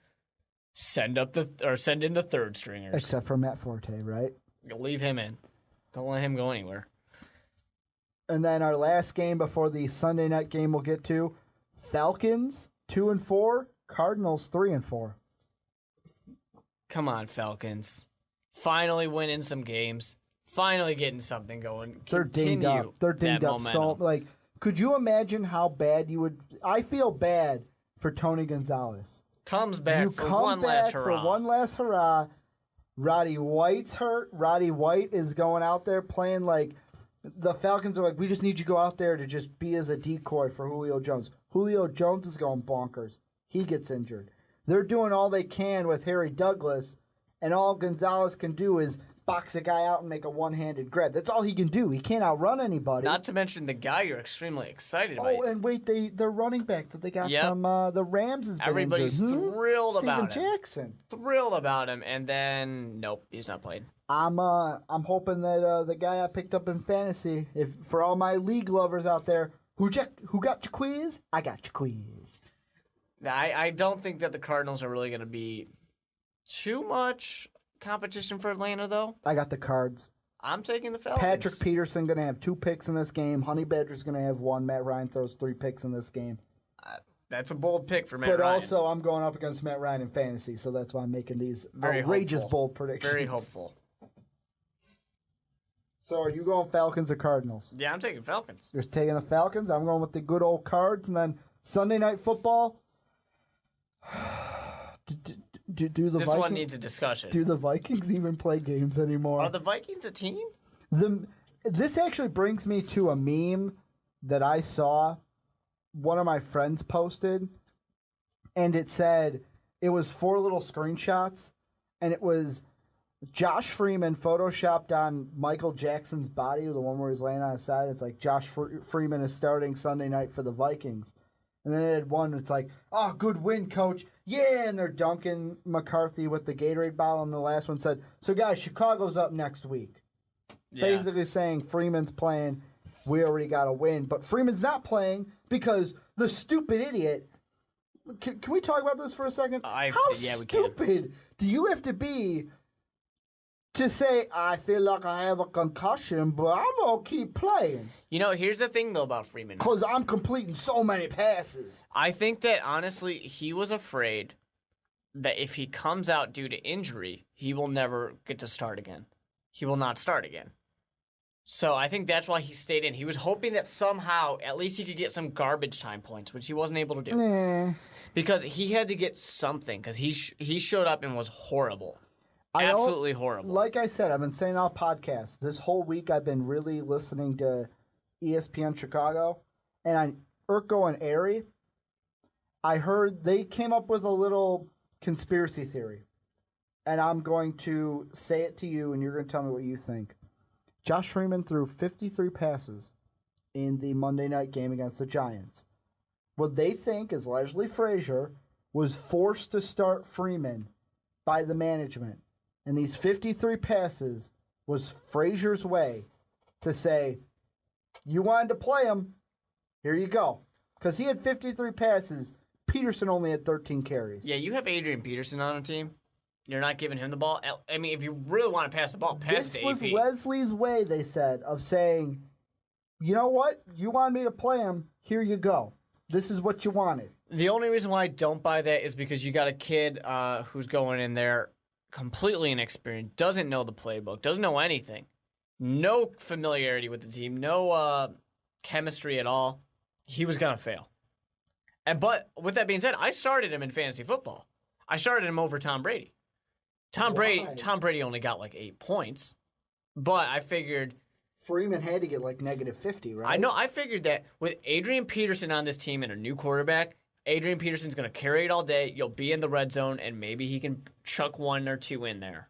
Send in the third stringers. Except for Matt Forte, right? Leave him in. Don't let him go anywhere. And then our last game before the Sunday night game we'll get to, Falcons 2-4, Cardinals 3-4. Come on, Falcons. Finally winning some games. Finally getting something going. They're dinged up. They're dinged up. So, could you imagine how bad you would? I feel bad for Tony Gonzalez. Comes back for one last hurrah. For one last hurrah. Roddy White's hurt. Roddy White is going out there playing like the Falcons are like, we just need you to go out there to just be as a decoy for Julio Jones. Julio Jones is going bonkers. He gets injured. They're doing all they can with Harry Douglas, and all Gonzalez can do is box a guy out and make a one-handed grab. That's all he can do. He can't outrun anybody. Not to mention the guy you're extremely excited about. Oh, and wait, their running back that they got from the Rams has been Everybody's injured. thrilled about Steven him. Jackson. Thrilled about him, and then nope, he's not playing. I'm hoping that the guy I picked up in fantasy, if for all my league lovers out there, who got your quiz? I got your quiz. I don't think that the Cardinals are really going to be too much competition for Atlanta, though. I got the Cards. I'm taking the Falcons. Patrick Peterson going to have 2 picks in this game. Honey Badger's going to have 1. Matt Ryan throws 3 picks in this game. That's a bold pick for Matt Ryan. But Ryan. also, I'm going up against Matt Ryan in fantasy, so that's why I'm making these outrageous bold predictions. Very hopeful. So are you going Falcons or Cardinals? Yeah, I'm taking Falcons. You're taking the Falcons. I'm going with the good old Cards. And then Sunday Night Football. Do the this Vikings, one needs a discussion. Do the Vikings even play games anymore? Are the Vikings a team? This actually brings me to a meme that I saw. One of my friends posted, and it said it was 4 little screenshots, and it was Josh Freeman photoshopped on Michael Jackson's body, the one where he's laying on his side. It's like Josh Freeman is starting Sunday night for the Vikings. And then it had one that's like, oh, good win, coach. Yeah, and they're dunking McCarthy with the Gatorade bottle. And the last one said, so, guys, Chicago's up next week. Yeah. Basically saying Freeman's playing, we already got a win. But Freeman's not playing because the stupid idiot. Can we talk about this for a second? How stupid do you have to be to say, I feel like I have a concussion, but I'm going to keep playing. You know, here's the thing, though, about Freeman. Because I'm completing so many passes. I think that, honestly, he was afraid that if he comes out due to injury, he will never get to start again. He will not start again. So I think that's why he stayed in. He was hoping that somehow, at least he could get some garbage time points, which he wasn't able to do. Because he had to get something, because he showed up and was horrible. Absolutely horrible. Like I said, I've been saying on podcasts, this whole week I've been really listening to ESPN Chicago, and on Urko and Airy, I heard they came up with a little conspiracy theory. And I'm going to say it to you, and you're going to tell me what you think. Josh Freeman threw 53 passes in the Monday night game against the Giants. What they think is Leslie Frazier was forced to start Freeman by the management. And these 53 passes was Frazier's way to say, you wanted to play him, here you go. Because he had 53 passes. Peterson only had 13 carries. Yeah, you have Adrian Peterson on a team. You're not giving him the ball. I mean, if you really want to pass the ball, pass it to AP. This was Leslie's way, they said, of saying, you know what? You wanted me to play him. Here you go. This is what you wanted. The only reason why I don't buy that is because you got a kid who's going in there completely inexperienced, doesn't know the playbook, doesn't know anything. No familiarity with the team, no chemistry at all. He was going to fail. But with that being said, I started him in fantasy football. I started him over Tom Brady. Tom Brady only got like 8 points, but I figured Freeman had to get like negative 50, right? I know. I figured that with Adrian Peterson on this team and a new quarterback, Adrian Peterson's going to carry it all day. You'll be in the red zone, and maybe he can chuck 1 or 2 in there.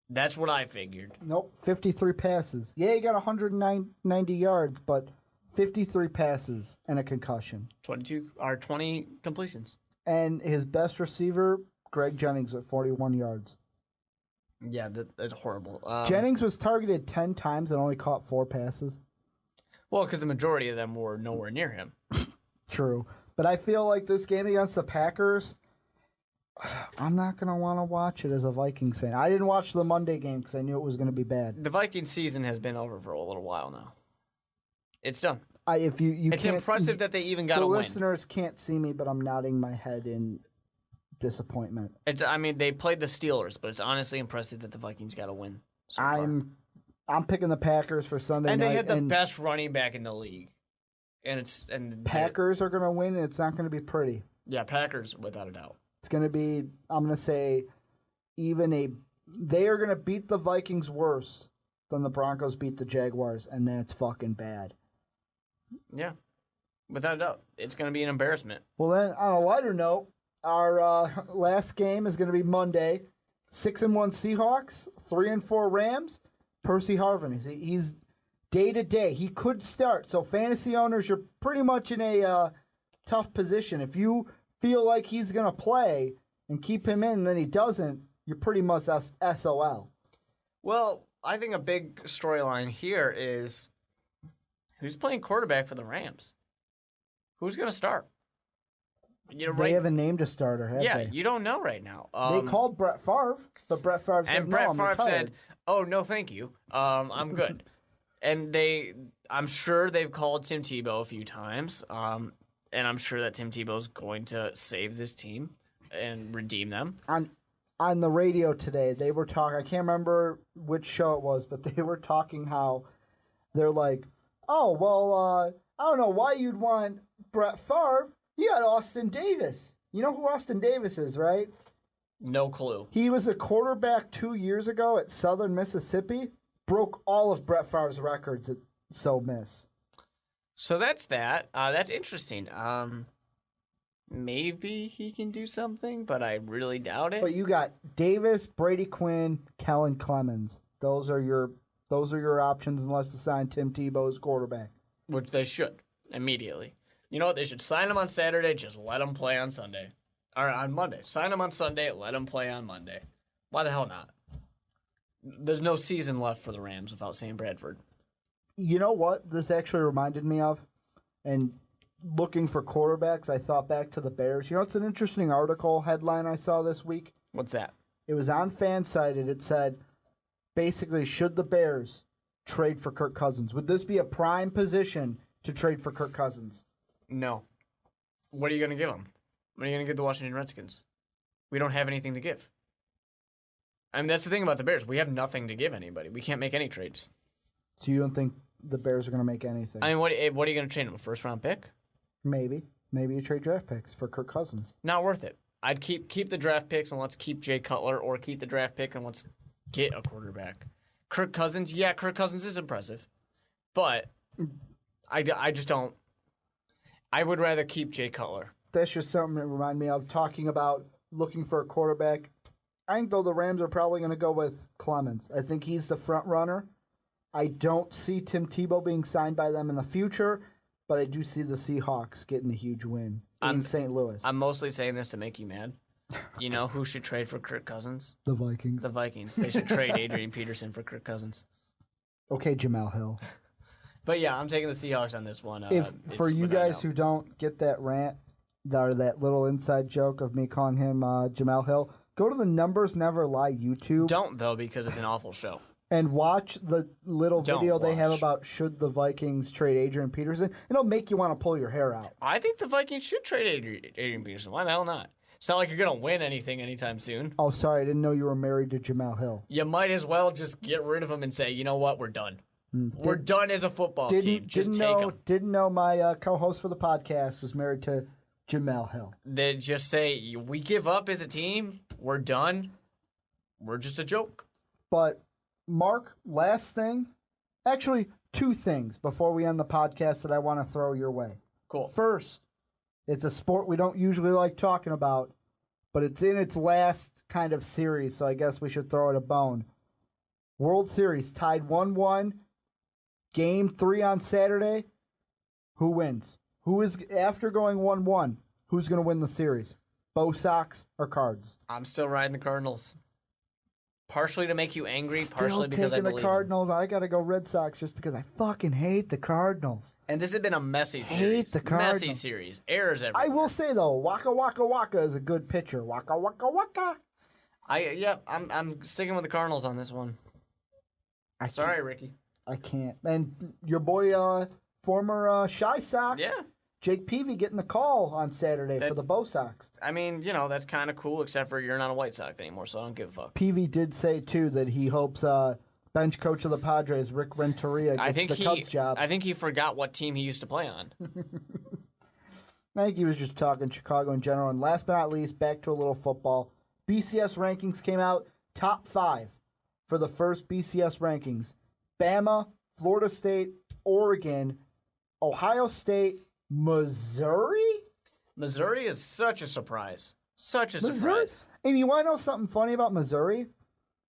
That's what I figured. Nope, 53 passes. Yeah, he got 190 yards, but 53 passes and a concussion. 20 completions. And his best receiver, Greg Jennings, at 41 yards. Yeah, that's horrible. Jennings was targeted 10 times and only caught 4 passes. Well, because the majority of them were nowhere near him. True. But I feel like this game against the Packers, I'm not going to want to watch it as a Vikings fan. I didn't watch the Monday game because I knew it was going to be bad. The Vikings season has been over for a little while now. It's done. It's impressive that they even got a win. The listeners can't see me, but I'm nodding my head in disappointment. They played the Steelers, but it's honestly impressive that the Vikings got a win so far. I'm picking the Packers for Sunday night. And they had the best running back in the league. And Packers are going to win, and it's not going to be pretty. Yeah, Packers, without a doubt. It's going to be, I'm going to say, they are going to beat the Vikings worse than the Broncos beat the Jaguars, and that's fucking bad. Yeah, without a doubt. It's going to be an embarrassment. Well, then, on a lighter note, our last game is going to be Monday. 6-1 Seahawks, 3-4 Rams. Percy Harvin, he's day-to-day. He could start. So fantasy owners, you're pretty much in a tough position. If you feel like he's going to play and keep him in, and then he doesn't, you're pretty much SOL. Well, I think a big storyline here is who's playing quarterback for the Rams? Who's going to start? They haven't named a starter, have they? Yeah, you don't know right now. They called Brett Favre, but Brett Favre said, Brett Favre said, "Oh no, thank you. I'm good." And I'm sure they've called Tim Tebow a few times, and I'm sure that Tim Tebow's going to save this team and redeem them. On the radio today, they were talking. I can't remember which show it was, but they were talking how they're like, "Oh well, I don't know why you'd want Brett Favre. You got Austin Davis. You know who Austin Davis is, right?" No clue. He was a quarterback 2 years ago at Southern Mississippi. Broke all of Brett Favre's records at Southern Miss. So that's that. That's interesting. Maybe he can do something, but I really doubt it. But you got Davis, Brady Quinn, Kellen Clemens. Those are your options unless they sign Tim Tebow as quarterback. Which they should immediately. You know what? They should sign him on Saturday. Just let him play on Sunday. Or on Monday. Sign him on Sunday. Let him play on Monday. Why the hell not? There's no season left for the Rams without Sam Bradford. You know what this actually reminded me of? And looking for quarterbacks, I thought back to the Bears. You know, it's an interesting headline I saw this week. What's that? It was on Fansided. It said, basically, should the Bears trade for Kirk Cousins? Would this be a prime position to trade for Kirk Cousins? No. What are you going to give them? What are you going to give the Washington Redskins? We don't have anything to give. I mean, that's the thing about the Bears. We have nothing to give anybody. We can't make any trades. So you don't think the Bears are going to make anything? I mean, what are you going to trade them? A first-round pick? Maybe. Maybe you trade draft picks for Kirk Cousins. Not worth it. I'd keep the draft picks and let's keep Jay Cutler, or keep the draft pick and let's get a quarterback. Kirk Cousins, yeah, Kirk Cousins is impressive. But I just don't. I would rather keep Jay Cutler. That's just something that reminded me of talking about looking for a quarterback. I think, though, the Rams are probably going to go with Clemens. I think he's the front runner. I don't see Tim Tebow being signed by them in the future, but I do see the Seahawks getting a huge win in St. Louis. I'm mostly saying this to make you mad. You know who should trade for Kirk Cousins? The Vikings. The Vikings. They should trade Adrian Peterson for Kirk Cousins. Okay, Jamal Hill. But yeah, I'm taking the Seahawks on this one. For you guys who don't get that rant, or that little inside joke of me calling him Jamal Hill, go to the Numbers Never Lie YouTube. Don't, though, because it's an awful show. And watch the little video they have about should the Vikings trade Adrian Peterson. It'll make you want to pull your hair out. I think the Vikings should trade Adrian Peterson. Why the hell not? It's not like you're going to win anything anytime soon. Oh, sorry. I didn't know you were married to Jamal Hill. You might as well just get rid of him and say, you know what, we're done. We're done as a football team. Just take him. Didn't know my co-host for the podcast was married to Jamal Hill. They just say, we give up as a team. We're done. We're just a joke. But, Mark, last thing. Actually, two things before we end the podcast that I want to throw your way. Cool. First, it's a sport we don't usually like talking about, but it's in its last kind of series, so I guess we should throw it a bone. World Series tied 1-1. Game 3 on Saturday. Who wins? Who is, after going 1-1, who's going to win the series? Bo Sox or Cards? I'm still riding the Cardinals. Partially to make you angry, partially because I believe the Cardinals. I got to go Red Sox just because I fucking hate the Cardinals. And this has been a messy series. Hate the Cardinals. Messy series. Errors everywhere. I will say, though, Waka Waka Waka is a good pitcher. Waka Waka Waka. I'm sticking with the Cardinals on this one. Sorry, Ricky. I can't. And your boy, former Shy Sox. Yeah. Jake Peavy getting the call on Saturday for the Bo Sox. I mean, that's kind of cool, except for you're not a White Sox anymore, so I don't give a fuck. Peavy did say, too, that he hopes bench coach of the Padres, Rick Renteria, gets the Cubs job. I think he forgot what team he used to play on. I think he was just talking Chicago in general. And last but not least, back to a little football. BCS rankings came out, top 5 for the first BCS rankings. Bama, Florida State, Oregon, Ohio State, Missouri? Missouri is such a surprise. Such a surprise. And you want to know something funny about Missouri?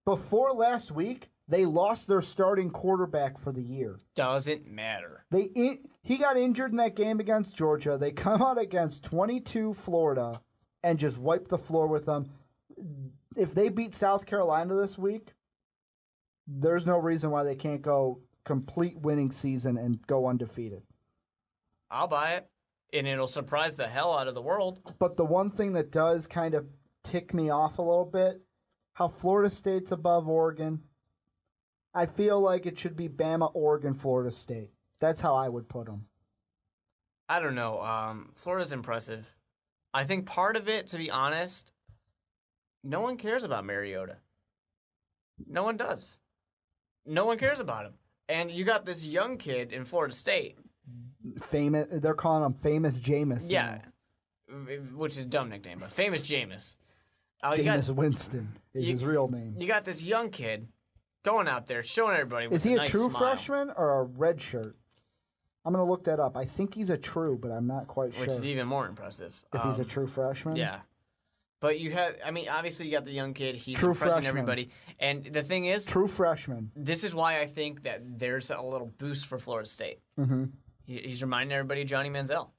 Before last week, they lost their starting quarterback for the year. Doesn't matter. He got injured in that game against Georgia. They come out against 22 Florida and just wipe the floor with them. If they beat South Carolina this week, there's no reason why they can't go complete winning season and go undefeated. I'll buy it, and it'll surprise the hell out of the world. But the one thing that does kind of tick me off a little bit, how Florida State's above Oregon. I feel like it should be Bama, Oregon, Florida State. That's how I would put them. I don't know. Florida's impressive. I think part of it, to be honest, no one cares about Mariota. No one does. No one cares about him. And you got this young kid in Florida State. Famous. They're calling him Famous Jameis. Yeah. Which is a dumb nickname, but Famous Jameis. Jameis Winston is his real name. You got this young kid going out there, showing everybody with a nice smile. Is he a true freshman or a red shirt? I'm going to look that up. I think he's a true, but I'm not quite sure. Which is even more impressive. If he's a true freshman? Yeah. But obviously you got the young kid. He's impressing everybody. And the thing is... True freshman. This is why I think that there's a little boost for Florida State. Mm-hmm. He's reminding everybody of Johnny Manziel.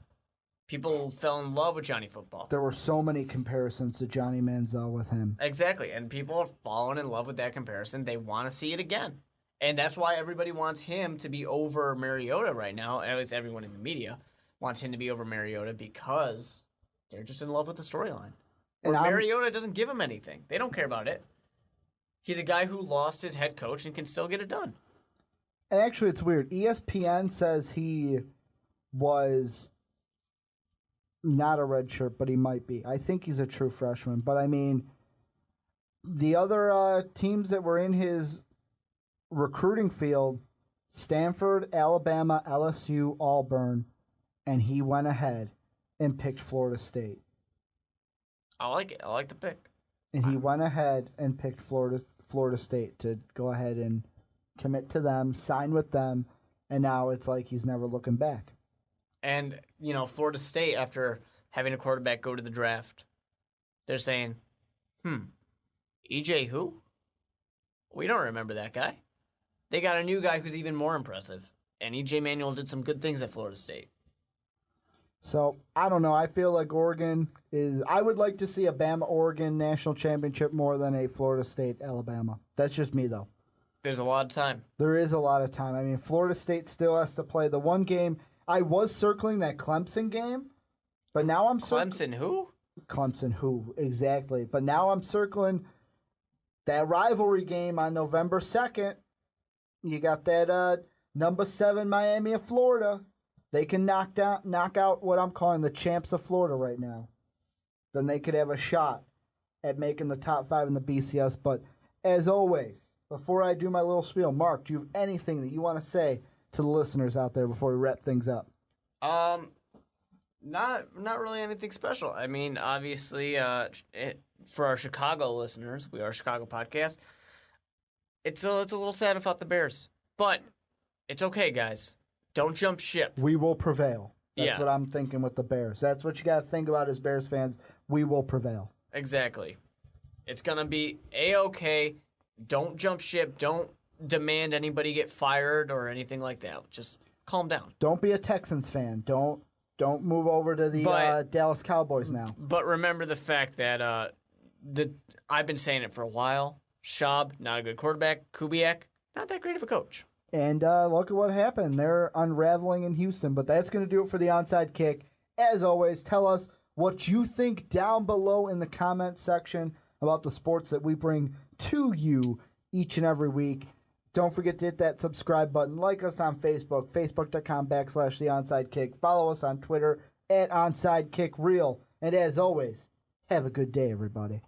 People fell in love with Johnny Football. There were so many comparisons to Johnny Manziel with him. Exactly. And people are falling in love with that comparison. They want to see it again. And that's why everybody wants him to be over Mariota right now. At least everyone in the media wants him to be over Mariota because they're just in love with the storyline. And Mariota doesn't give them anything. They don't care about it. He's a guy who lost his head coach and can still get it done. And actually, it's weird. ESPN says he was not a redshirt, but he might be. I think he's a true freshman. But, I mean, the other teams that were in his recruiting field, Stanford, Alabama, LSU, Auburn, and he went ahead and picked Florida State. I like it. I like the pick. And he went ahead and picked Florida State to go ahead and commit to them, sign with them, and now it's like he's never looking back. And, Florida State, after having a quarterback go to the draft, they're saying, EJ who? We don't remember that guy. They got a new guy who's even more impressive. And EJ Manuel did some good things at Florida State. So, I don't know. I feel like Oregon is... I would like to see a Bama-Oregon national championship more than a Florida State-Alabama. That's just me, though. There's a lot of time. There is a lot of time. I mean, Florida State still has to play the one game. I was circling that Clemson game, but now I'm Clemson who? Clemson who, exactly. But now I'm circling that rivalry game on November 2nd. You got that number 7 Miami of Florida. They can knock out what I'm calling the champs of Florida right now. Then they could have a shot at making the top 5 in the BCS. But as always, before I do my little spiel, Mark, do you have anything that you want to say to the listeners out there before we wrap things up? Not really anything special. I mean, obviously, for our Chicago listeners, we are a Chicago podcast. It's a little sad about the Bears, but it's okay, guys. Don't jump ship. We will prevail. That's what I'm thinking with the Bears. That's what you got to think about as Bears fans. We will prevail. Exactly. It's going to be A-okay. Don't jump ship. Don't demand anybody get fired or anything like that. Just calm down. Don't be a Texans fan. Don't move over to the Dallas Cowboys now. But remember the fact that I've been saying it for a while. Schaub, not a good quarterback. Kubiak, not that great of a coach. And look at what happened. They're unraveling in Houston. But that's going to do it for the Onside Kick. As always, tell us what you think down below in the comment section about the sports that we bring to you each and every week. Don't forget to hit that subscribe button. Like us on Facebook, facebook.com/The Onside Kick. Follow us on Twitter @OnsideKickReal. And as always, have a good day, everybody.